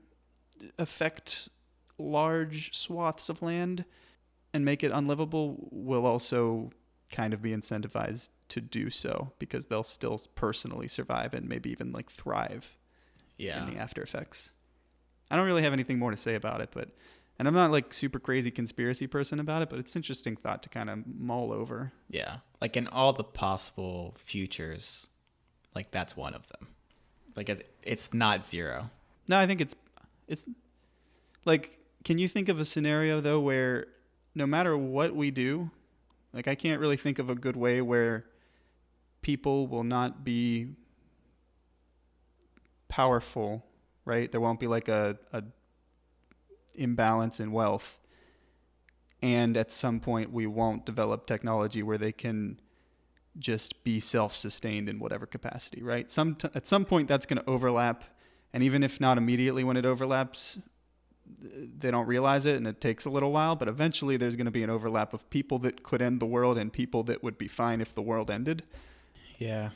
affect large swaths of land and make it unlivable will also kind of be incentivized to do so because they'll still personally survive and maybe even like thrive in the after effects. I don't really have anything more to say about it, and I'm not like super crazy conspiracy person about it, but it's an interesting thought to kind of mull over. Yeah. Like in all the possible futures, like that's one of them. Like it's not zero. No, I think it's like, can you think of a scenario though where no matter what we do, like I can't really think of a good way where people will not be powerful, right? There won't be like a imbalance in wealth. And at some point we won't develop technology where they can just be self-sustained in whatever capacity, right? At some point that's going to overlap. And even if not immediately when it overlaps, they don't realize it and it takes a little while, but eventually there's going to be an overlap of people that could end the world and people that would be fine if the world ended. Yeah.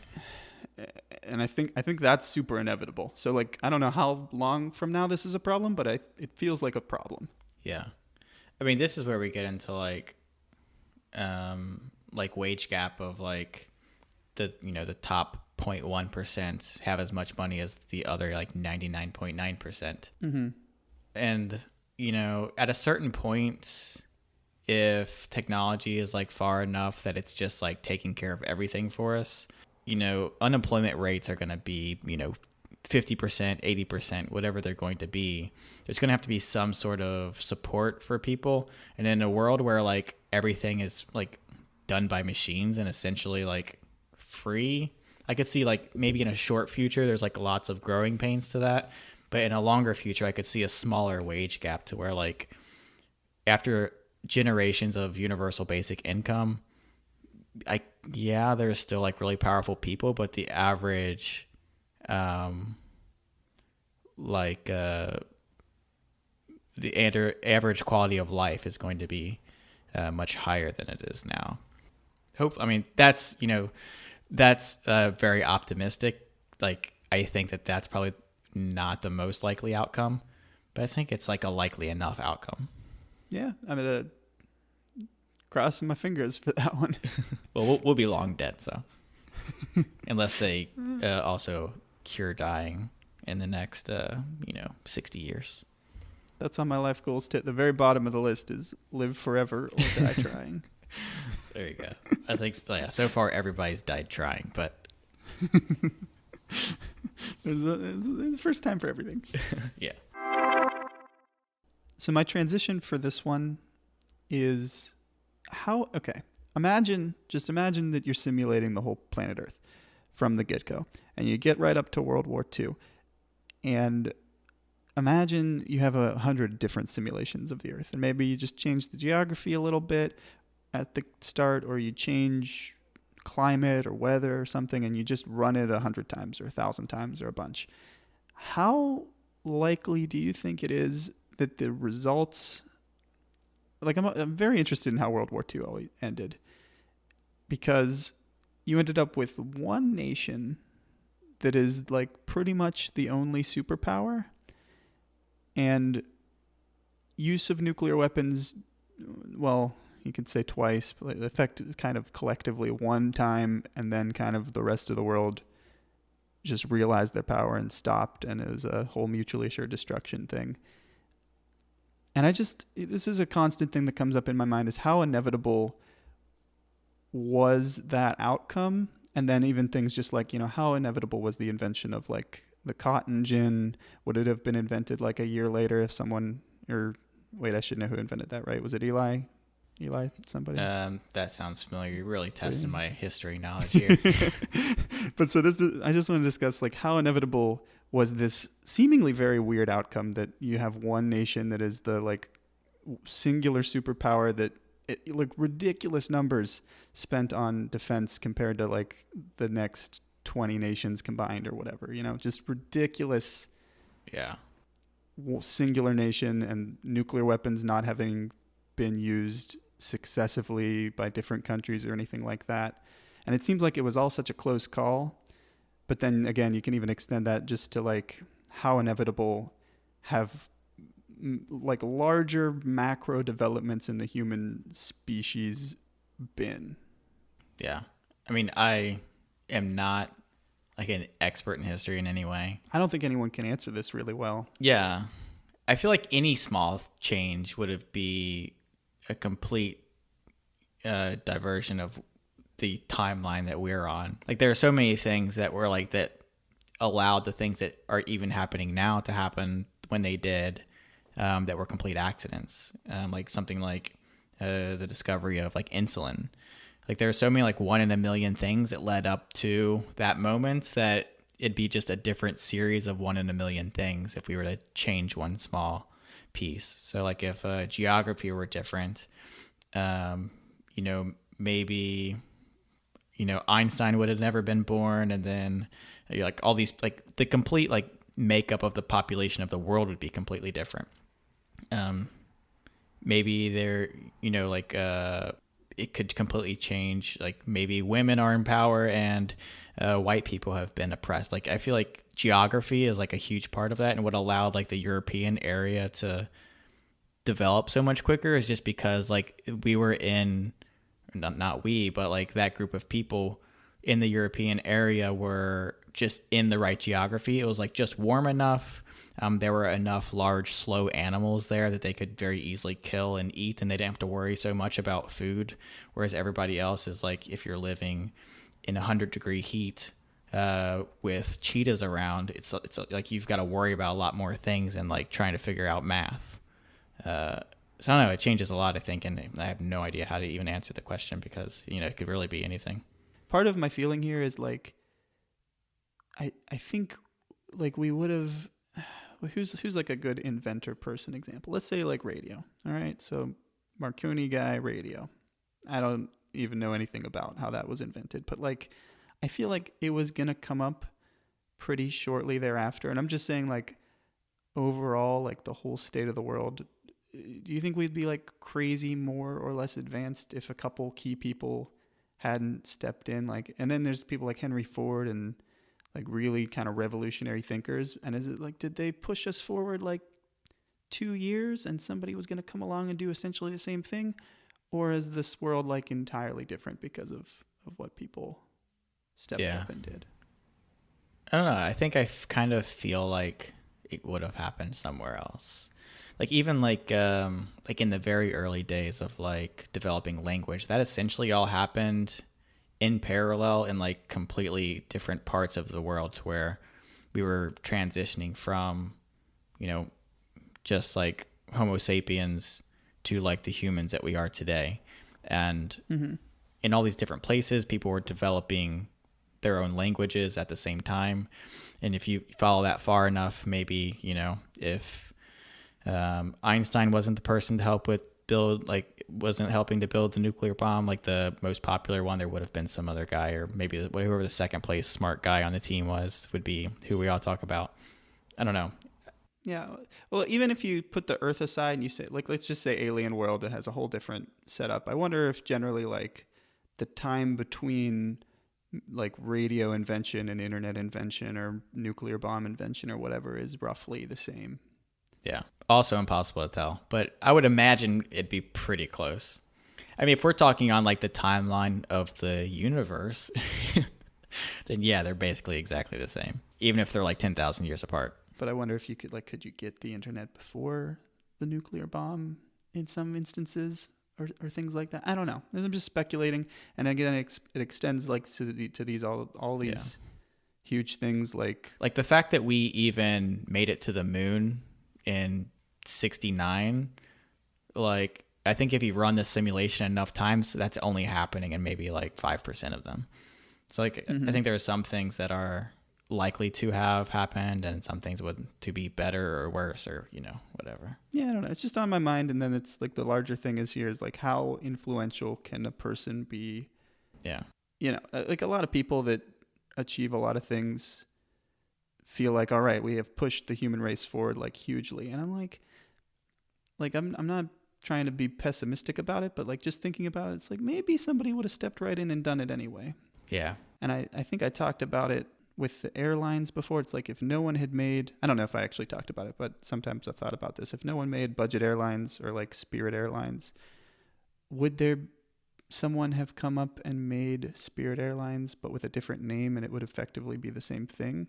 And I think that's super inevitable. So like, I don't know how long from now this is a problem, but it feels like a problem. Yeah. I mean, this is where we get into like wage gap of like the top 0.1% have as much money as the other like 99.9%. Mm-hmm. And, at a certain point, if technology is like far enough that it's just like taking care of everything for us, unemployment rates are going to be, 50%, 80%, whatever they're going to be. There's going to have to be some sort of support for people. And in a world where like everything is like done by machines and essentially like free, I could see like maybe in a short future, there's like lots of growing pains to that. But in a longer future, I could see a smaller wage gap to where like after generations of universal basic income, there's still like really powerful people, but the average, the average quality of life is going to be much higher than it is now. That's very optimistic. Like, I think that's probably not the most likely outcome, but I think it's like a likely enough outcome. Yeah, I'm gonna crossing my fingers for that one. Well, we'll be long dead, so unless they also cure dying in the next 60 years. That's on my life goals. The very bottom of the list is live forever or die trying. There you go. I think so far everybody's died trying, but there's a first time for everything. Yeah. So my transition for this one is how, okay, just imagine that you're simulating the whole planet Earth from the get-go, and you get right up to World War II, and imagine you have 100 different simulations of the Earth, and maybe you just change the geography a little bit at the start, or you change climate or weather or something, and you just run it 100 times or 1,000 times or a bunch. How likely do you think it is that the results, like I'm very interested in how World War II ended, because you ended up with one nation that is like pretty much the only superpower, and use of nuclear weapons, well, you could say twice, but the effect is kind of collectively one time, and then kind of the rest of the world just realized their power and stopped, and it was a whole mutually assured destruction thing. And this is a constant thing that comes up in my mind, is how inevitable was that outcome? And then even things just like, how inevitable was the invention of like the cotton gin? Would it have been invented like a year later if someone, or wait, I should know who invented that, right? Was it Eli? Eli, somebody? That sounds familiar. You're really testing my history knowledge here. But so I just want to discuss like how inevitable was this seemingly very weird outcome that you have one nation that is the like singular superpower that like ridiculous numbers spent on defense compared to like the next 20 nations combined or whatever, just ridiculous. Yeah. Singular nation, and nuclear weapons not having been used successively by different countries or anything like that. And it seems like it was all such a close call. But then again, you can even extend that just to like how inevitable have like larger macro developments in the human species been. Yeah. I mean, I am not like an expert in history in any way. I don't think anyone can answer this really well. Yeah. I feel like any small change would have be a complete diversion of the timeline that we're on. Like there are so many things that were like that allowed the things that are even happening now to happen when they did, that were complete accidents. Like something like the discovery of like insulin. Like there are so many like 1 in a million things that led up to that moment that it'd be just a different series of 1 in a million things if we were to change one small piece. So like if geography were different, maybe, Einstein would have never been born. And then like all these, like the complete like makeup of the population of the world would be completely different. Maybe there, it could completely change. Like maybe women are in power and white people have been oppressed. Like I feel like geography is like a huge part of that, and what allowed like the European area to develop so much quicker is just because like we were in, not we, but like that group of people in the European area were just in the right geography. It was like just warm enough. There were enough large, slow animals there that they could very easily kill and eat, and they didn't have to worry so much about food. Whereas everybody else is like, if you're living in 100-degree heat with cheetahs around, it's like you've got to worry about a lot more things and like trying to figure out math. So I don't know, it changes a lot, I think, and I have no idea how to even answer the question because, it could really be anything. Part of my feeling here is like, I think like we would have, who's like a good inventor person example? Let's say like radio. All right. So Marconi guy, radio. I don't even know anything about how that was invented, but like, I feel like it was going to come up pretty shortly thereafter. And I'm just saying like overall, like the whole state of the world, do you think we'd be like crazy more or less advanced if a couple key people hadn't stepped in? Like, and then there's people like Henry Ford and like really kind of revolutionary thinkers. And is it like, did they push us forward like 2 years and somebody was going to come along and do essentially the same thing? Or is this world like entirely different because of what people stepped up and did? I don't know. I think I kind of feel like it would have happened somewhere else. Like even like in the very early days of like developing language, that essentially all happened in parallel in like completely different parts of the world, to where we were transitioning from, just like Homo sapiens to like the humans that we are today. And Mm-hmm. in all these different places, people were developing their own languages at the same time. And if you follow that far enough, maybe, if Einstein wasn't the person to help with wasn't helping to build the nuclear bomb, like the most popular one, there would have been some other guy, or maybe whoever the second place smart guy on the team would be who we all talk about. I don't know. Yeah. Well, even if you put the Earth aside and you say, like, let's just say alien world that has a whole different setup. I wonder if generally, like, the time between like radio invention and internet invention or nuclear bomb invention or whatever is roughly the same. Yeah. Also impossible to tell, but I would imagine it'd be pretty close. I mean, if we're talking on like the timeline of the universe, then yeah, they're basically exactly the same, even if they're like 10,000 years apart. But I wonder if you could you get the internet before the nuclear bomb in some instances or things like that? I don't know. I'm just speculating. And again, it extends like to these all these huge things like the fact that we even made it to the moon in 69. Like, I think if you run this simulation enough times, that's only happening in maybe like 5% of them. So like, I think there are some things that are likely to have happened and some things would to be better or worse or whatever. Yeah, I don't know, it's just on my mind. And then it's like the larger thing is like how influential can a person be? Like a lot of people that achieve a lot of things feel like, all right, we have pushed the human race forward like hugely, and I'm like I'm not trying to be pessimistic about it, but like just thinking about it, it's like maybe somebody would have stepped right in and done it anyway. Yeah. And I think I talked about it with the airlines before. It's like if no one had made, I don't know if I actually talked about it, but sometimes I've thought about this. If no one made budget airlines or like Spirit Airlines, would someone have come up and made Spirit Airlines but with a different name and it would effectively be the same thing?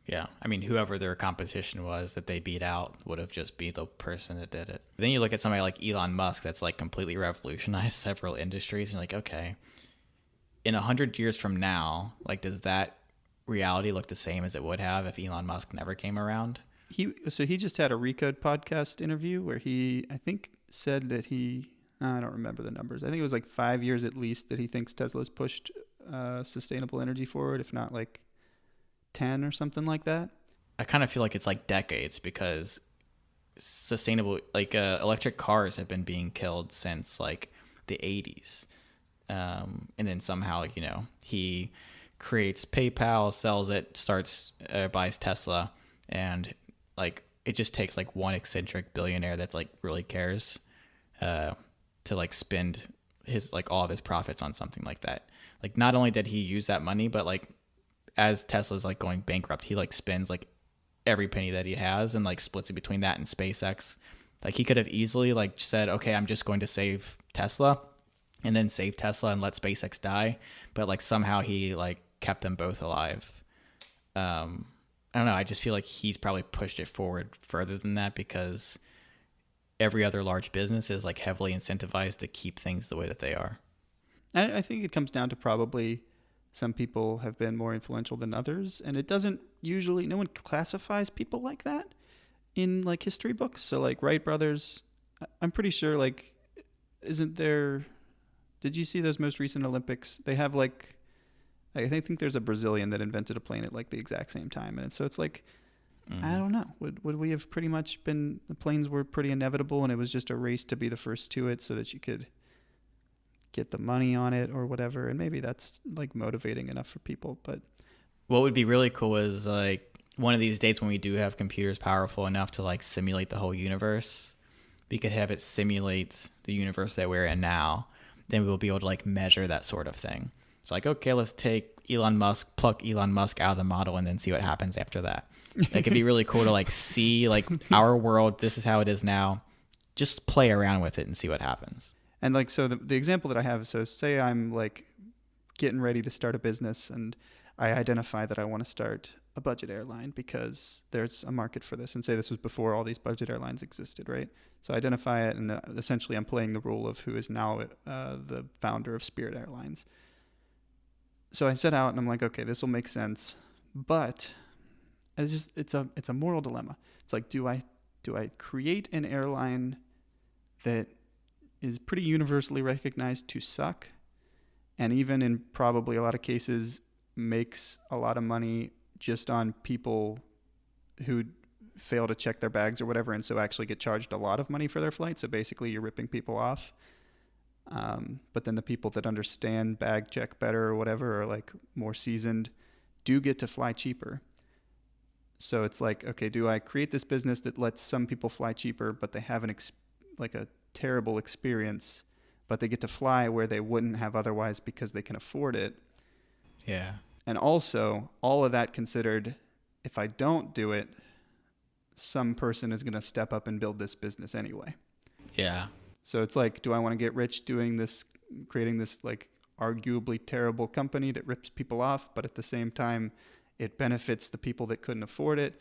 Yeah. I mean, whoever their competition was that they beat out would have just been the person that did it. Then you look at somebody like Elon Musk that's like completely revolutionized several industries, and you're like, okay, in 100 years from now, like, does that reality look the same as it would have if Elon Musk never came around? He just had a Recode podcast interview where he, I think, said that I don't remember the numbers. I think it was like 5 years at least that he thinks Tesla's pushed sustainable energy forward, if not like 10 or something like that. I kind of feel like it's like decades, because sustainable, like electric cars have been being killed since like the 80s. And then somehow, he creates PayPal, sells it, buys Tesla, and like it just takes like one eccentric billionaire that's like really cares to like spend all of his profits on something like that. Like, not only did he use that money, but like as Tesla's like going bankrupt, he like spends like every penny that he has and like splits it between that and SpaceX. Like, he could have easily like said, okay, I'm just going to save Tesla, and then save Tesla and let SpaceX die. But like somehow he like kept them both alive. I don't know. I just feel like he's probably pushed it forward further than that, because every other large business is like heavily incentivized to keep things the way that they are. I think it comes down to probably some people have been more influential than others, and it doesn't usually, no one classifies people like that in like history books. So like Wright brothers, I'm pretty sure like, isn't there, did you see those most recent Olympics? They have like, I think there's a Brazilian that invented a plane at like the exact same time. And so it's like, I don't know, would we have pretty much been, the planes were pretty inevitable and it was just a race to be the first to it so that you could get the money on it or whatever. And maybe that's like motivating enough for people. But what would be really cool is like one of these days when we do have computers powerful enough to like simulate the whole universe, we could have it simulate the universe that we're in now. Then we'll be able to like measure that sort of thing. It's like, okay, let's pluck Elon Musk out of the model and then see what happens after that. Like, it'd be really cool to like see like our world. This is how it is now. Just play around with it and see what happens. And like, so the example that I have, so say I'm like getting ready to start a business and I identify that I want to start a budget airline because there's a market for this. And say this was before all these budget airlines existed, right? So I identify it, and essentially I'm playing the role of who is now the founder of Spirit Airlines. So I set out and I'm like, okay, this will make sense, but it's a moral dilemma. It's like, do I create an airline that is pretty universally recognized to suck, and even in probably a lot of cases makes a lot of money just on people who fail to check their bags or whatever, and so actually get charged a lot of money for their flight. So basically you're ripping people off. But then the people that understand bag check better or whatever, are like more seasoned, do get to fly cheaper. So it's like, okay, do I create this business that lets some people fly cheaper, but they have like a terrible experience, but they get to fly where they wouldn't have otherwise because they can afford it? Yeah. And also, all of that considered, if I don't do it, some person is going to step up and build this business anyway. Yeah. So it's like, do I want to get rich doing this, creating this like arguably terrible company that rips people off, but at the same time, it benefits the people that couldn't afford it.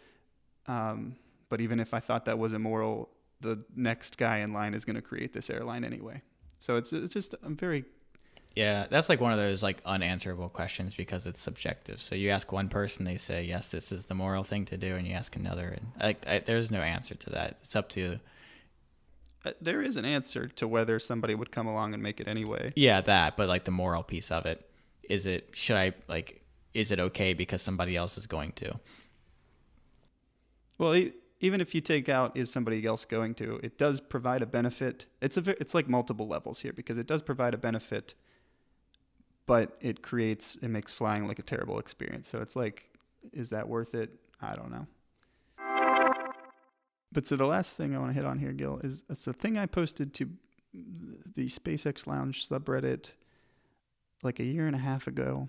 But even if I thought that was immoral, the next guy in line is going to create this airline anyway. So it's just, I'm very... Yeah, that's like one of those like unanswerable questions because it's subjective. So you ask one person, they say, yes, this is the moral thing to do. And you ask another, and there's no answer to that. It's up to... There is an answer to whether somebody would come along and make it anyway. Yeah, that, but like the moral piece of it, is it okay because somebody else is going to? Well, even if you take out is somebody else going to, it does provide a benefit. It's like multiple levels here because it does provide a benefit, but it makes flying like a terrible experience. So it's like, is that worth it? I don't know. But so the last thing I want to hit on here, Gil, is it's a thing I posted to the SpaceX Lounge subreddit like a year and a half ago.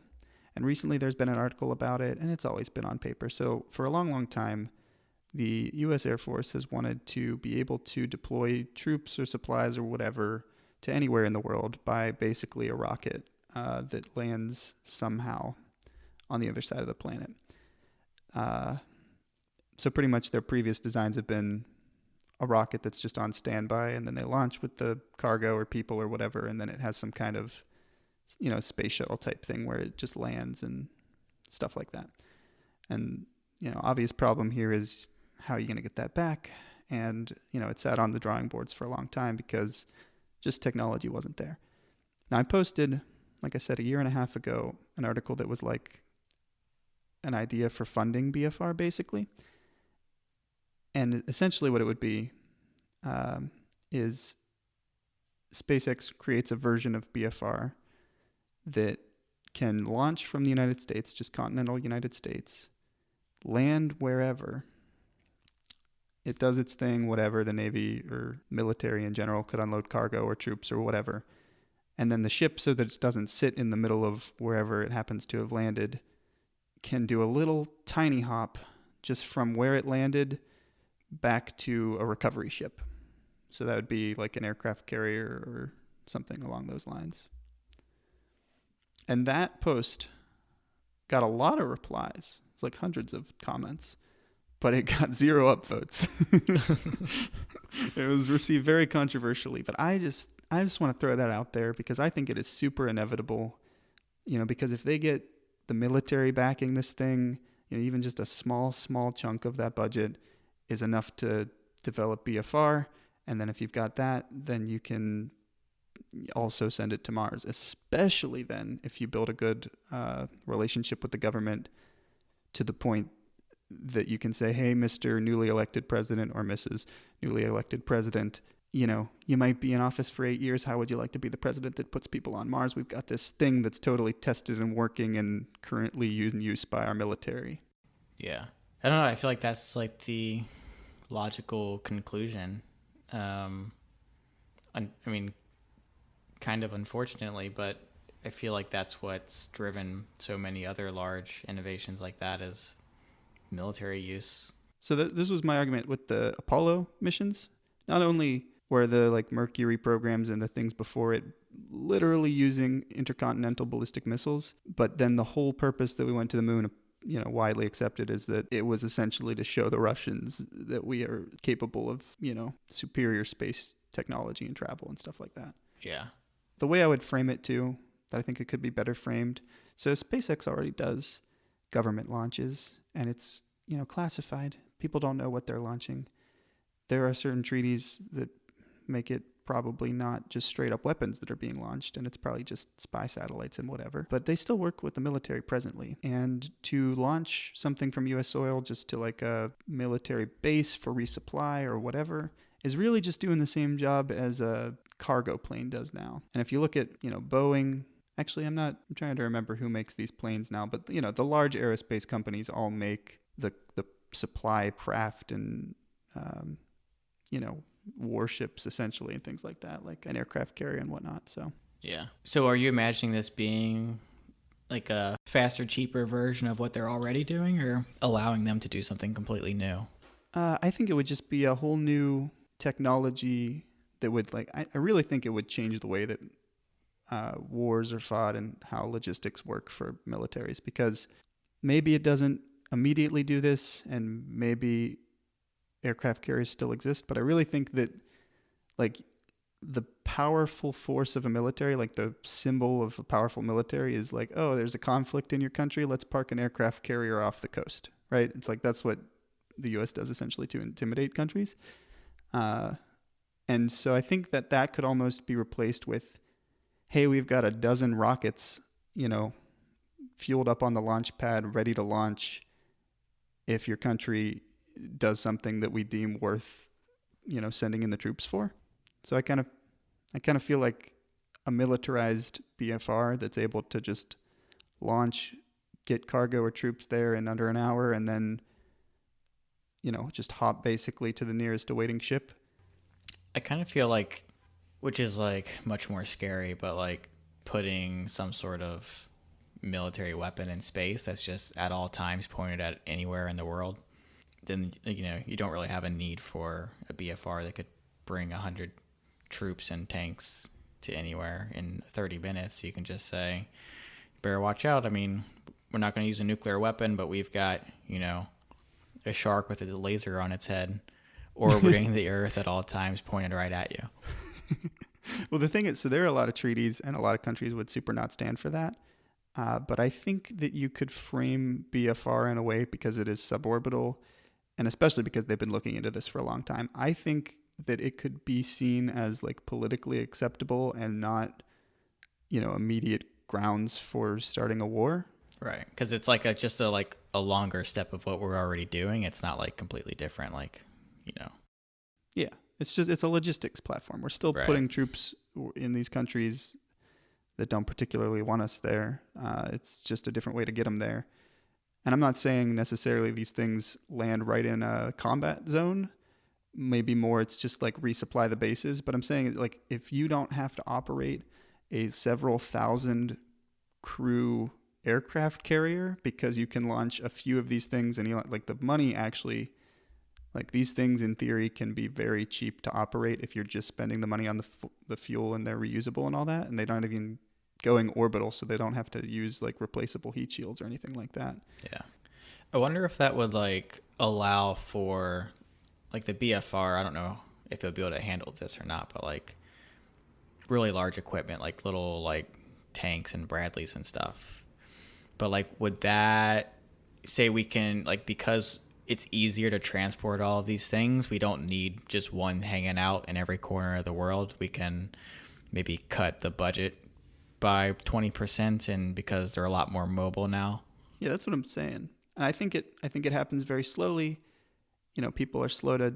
And recently there's been an article about it, and it's always been on paper. So for a long, long time, the U.S. Air Force has wanted to be able to deploy troops or supplies or whatever to anywhere in the world by basically a rocket that lands somehow on the other side of the planet. So pretty much their previous designs have been a rocket that's just on standby, and then they launch with the cargo or people or whatever, and then it has some kind of, space shuttle type thing where it just lands and stuff like that. And, obvious problem here is how are you going to get that back? And, it sat on the drawing boards for a long time because just technology wasn't there. Now I posted, like I said, a year and a half ago, an article that was like an idea for funding BFR basically. And essentially what it would be is SpaceX creates a version of BFR that can launch from the United States, just continental United States, land wherever. It does its thing, whatever, the Navy or military in general could unload cargo or troops or whatever. And then the ship, so that it doesn't sit in the middle of wherever it happens to have landed, can do a little tiny hop just from where it landed back to a recovery ship. So that would be like an aircraft carrier or something along those lines. And that post got a lot of replies. It's like hundreds of comments, but it got 0 upvotes. It was received very controversially, but I just want to throw that out there because I think it is super inevitable, because if they get the military backing this thing, even just a small chunk of that budget is enough to develop BFR. And then if you've got that, then you can also send it to Mars, especially then if you build a good relationship with the government to the point that you can say, hey, Mr. newly elected president or Mrs. newly elected president, you might be in office for 8 years. How would you like to be the president that puts people on Mars? We've got this thing that's totally tested and working and currently in use by our military. Yeah. I don't know. I feel like that's like the logical conclusion. I mean, kind of unfortunately, but I feel like that's what's driven so many other large innovations like that is military use. So this was my argument with the Apollo missions. Not only were the like Mercury programs and the things before it literally using intercontinental ballistic missiles, but then the whole purpose that we went to the moon, widely accepted is that it was essentially to show the Russians that we are capable of, superior space technology and travel and stuff like that. Yeah. The way I would frame it too, that I think it could be better framed. So SpaceX already does government launches and it's, classified. People don't know what they're launching. There are certain treaties that make it probably not just straight up weapons that are being launched, and it's probably just spy satellites and whatever. But they still work with the military presently. And to launch something from US soil just to like a military base for resupply or whatever is really just doing the same job as a cargo plane does now. And if you look at, Boeing, actually I'm trying to remember who makes these planes now, but the large aerospace companies all make the supply craft and warships essentially and things like that, like an aircraft carrier and whatnot. So yeah. So are you imagining this being like a faster, cheaper version of what they're already doing, or allowing them to do something completely new? I think it would just be a whole new technology that would I really think it would change the way that wars are fought and how logistics work for militaries, because maybe it doesn't immediately do this and maybe aircraft carriers still exist, but I really think that the powerful force of a military, like the symbol of a powerful military is like, oh, there's a conflict in your country, let's park an aircraft carrier off the coast, right? It's like that's what the US does essentially to intimidate countries. And so I think that could almost be replaced with, hey, we've got a dozen rockets, fueled up on the launch pad, ready to launch if your country does something that we deem worth, sending in the troops for. So I kind of feel like a militarized BFR that's able to just launch, get cargo or troops there in under an hour, and then, just hop basically to the nearest awaiting ship. I kind of feel like, which is like much more scary, but like putting some sort of military weapon in space that's just at all times pointed at anywhere in the world, then you don't really have a need for a BFR that could bring 100 troops and tanks to anywhere in 30 minutes. You can just say, better watch out. I mean, we're not going to use a nuclear weapon, but we've got a shark with a laser on its head orbiting the earth at all times pointed right at you. Well, the thing is, so there are a lot of treaties and a lot of countries would super not stand for that. But I think that you could frame BFR in a way, because it is suborbital, and especially because they've been looking into this for a long time. I think that it could be seen as like politically acceptable and not, immediate grounds for starting a war. Right, because it's like just a longer step of what we're already doing. It's not like completely different, Yeah, it's a logistics platform. We're still right. putting troops in these countries that don't particularly want us there. It's just a different way to get them there. And I'm not saying necessarily these things land right in a combat zone. Maybe more it's just like resupply the bases. But I'm saying like if you don't have to operate a several thousand crew aircraft carrier because you can launch a few of these things, and like the money actually, like these things in theory can be very cheap to operate if you're just spending the money on the fuel and they're reusable and all that, and they don't even going orbital, so they don't have to use like replaceable heat shields or anything like that. Yeah. I wonder if that would like allow for like the BFR. I don't know if it would be able to handle this or not, but like really large equipment, like little like tanks and Bradleys and stuff. But like, would that say we can like, because it's easier to transport all of these things, we don't need just one hanging out in every corner of the world. We can maybe cut the budget by 20%, and because they're a lot more mobile now. Yeah, that's what I'm saying. And I think it happens very slowly. People are slow to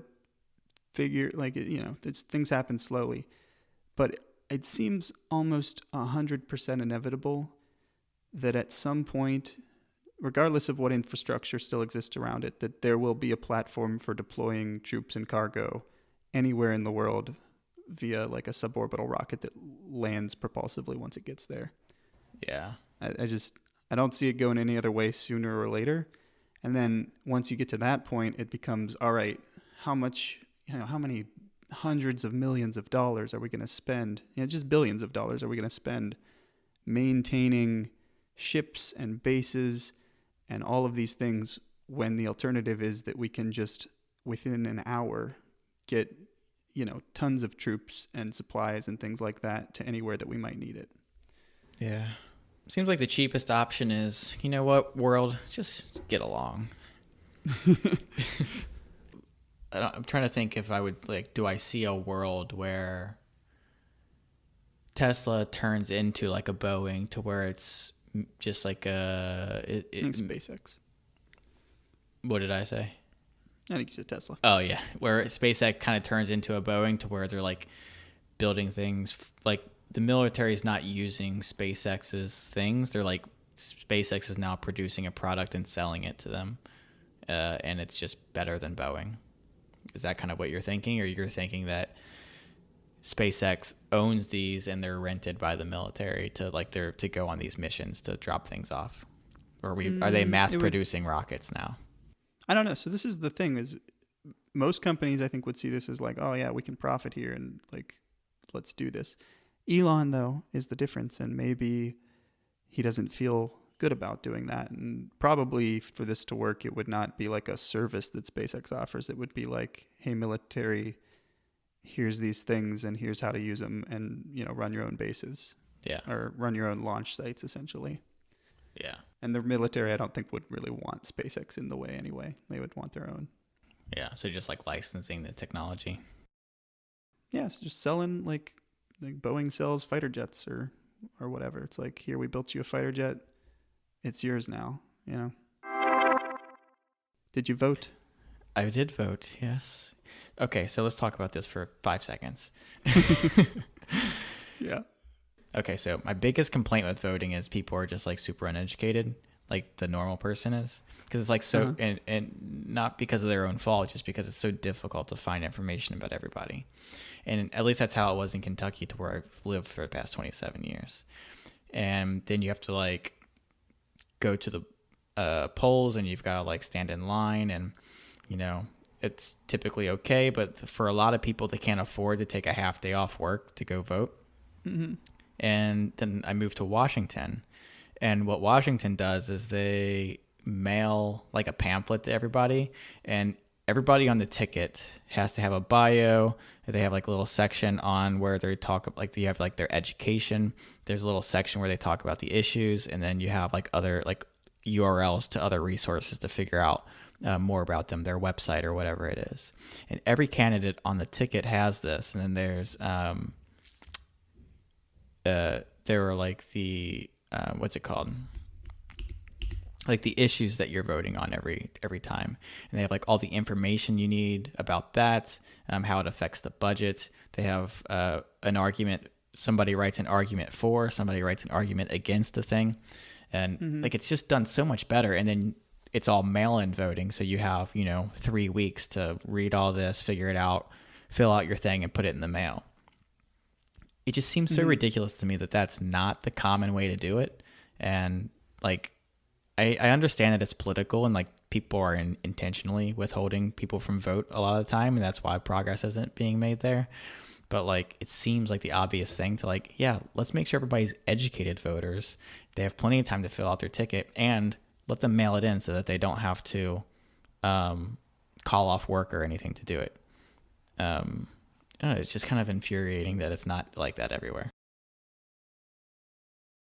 figure, like, things happen slowly. But it seems almost 100% inevitable that at some point, regardless of what infrastructure still exists around it, that there will be a platform for deploying troops and cargo anywhere in the world via like a suborbital rocket that lands propulsively once it gets there. Yeah. I don't see it going any other way sooner or later. And then once you get to that point, it becomes, all right, how many hundreds of millions of dollars are we going to spend? Just billions of dollars are we going to spend maintaining ships and bases and all of these things, when the alternative is that we can just within an hour get tons of troops and supplies and things like that to anywhere that we might need it. Yeah. Seems like the cheapest option is, you know what, world, just get along. I'm trying to think if I would like, do I see a world where Tesla turns into like a Boeing to where it's just like I think SpaceX. What did I say? I think you said Tesla. Oh yeah, where SpaceX kind of turns into a Boeing to where they're like building things like the military is not using SpaceX's things. They're like SpaceX is now producing a product and selling it to them, and it's just better than Boeing. Is that kind of what you're thinking, or you're thinking that SpaceX owns these and they're rented by the military to like to go on these missions to drop things off? Or are they mass producing rockets now? I don't know. So this is the thing: is most companies I think would see this as like, oh yeah, we can profit here and like let's do this. Elon though is the difference, and maybe he doesn't feel good about doing that. And probably for this to work, it would not be like a service that SpaceX offers. It would be like, hey, military, here's these things and here's how to use them, and run your own bases. Yeah. Or run your own launch sites essentially. Yeah. And the military, I don't think would really want SpaceX in the way anyway. They would want their own. Yeah. So just like licensing the technology. Yeah. So just selling like Boeing sells fighter jets or whatever. It's like, here, we built you a fighter jet. It's yours now, Did you vote? I did vote, yes. Okay, so let's talk about this for 5 seconds. Yeah. Okay, so my biggest complaint with voting is people are just like super uneducated, like the normal person is, because it's like so, and not because of their own fault, just because it's so difficult to find information about everybody. And at least that's how it was in Kentucky, to where I've lived for the past 27 years. And then you have to like go to the polls, and you've got to like stand in line, and it's typically okay, but for a lot of people, they can't afford to take a half day off work to go vote. Mm-hmm. And then I moved to Washington, and what Washington does is they mail like a pamphlet to everybody, and everybody on the ticket has to have a bio. They have like a little section on where they talk, like you have like their education. There's a little section where they talk about the issues, and then you have like other like URLs to other resources to figure out more about them, their website or whatever it is. And every candidate on the ticket has this. And then there's there are like the what's it called? Like the issues that you're voting on every time, and they have like all the information you need about that, how it affects the budget. They have an argument. Somebody writes an argument for, somebody writes an argument against the thing, and like it's just done so much better. And then it's all mail-in voting, so you have 3 weeks to read all this, figure it out, fill out your thing, and put it in the mail. It just seems so ridiculous to me that that's not the common way to do it. And like, I understand that it's political, and like people are intentionally withholding people from vote a lot of the time, and that's why progress isn't being made there. But like, it seems like the obvious thing to like, yeah, let's make sure everybody's educated voters. They have plenty of time to fill out their ticket, and let them mail it in so that they don't have to call off work or anything to do it. I don't know, it's just kind of infuriating that it's not like that everywhere.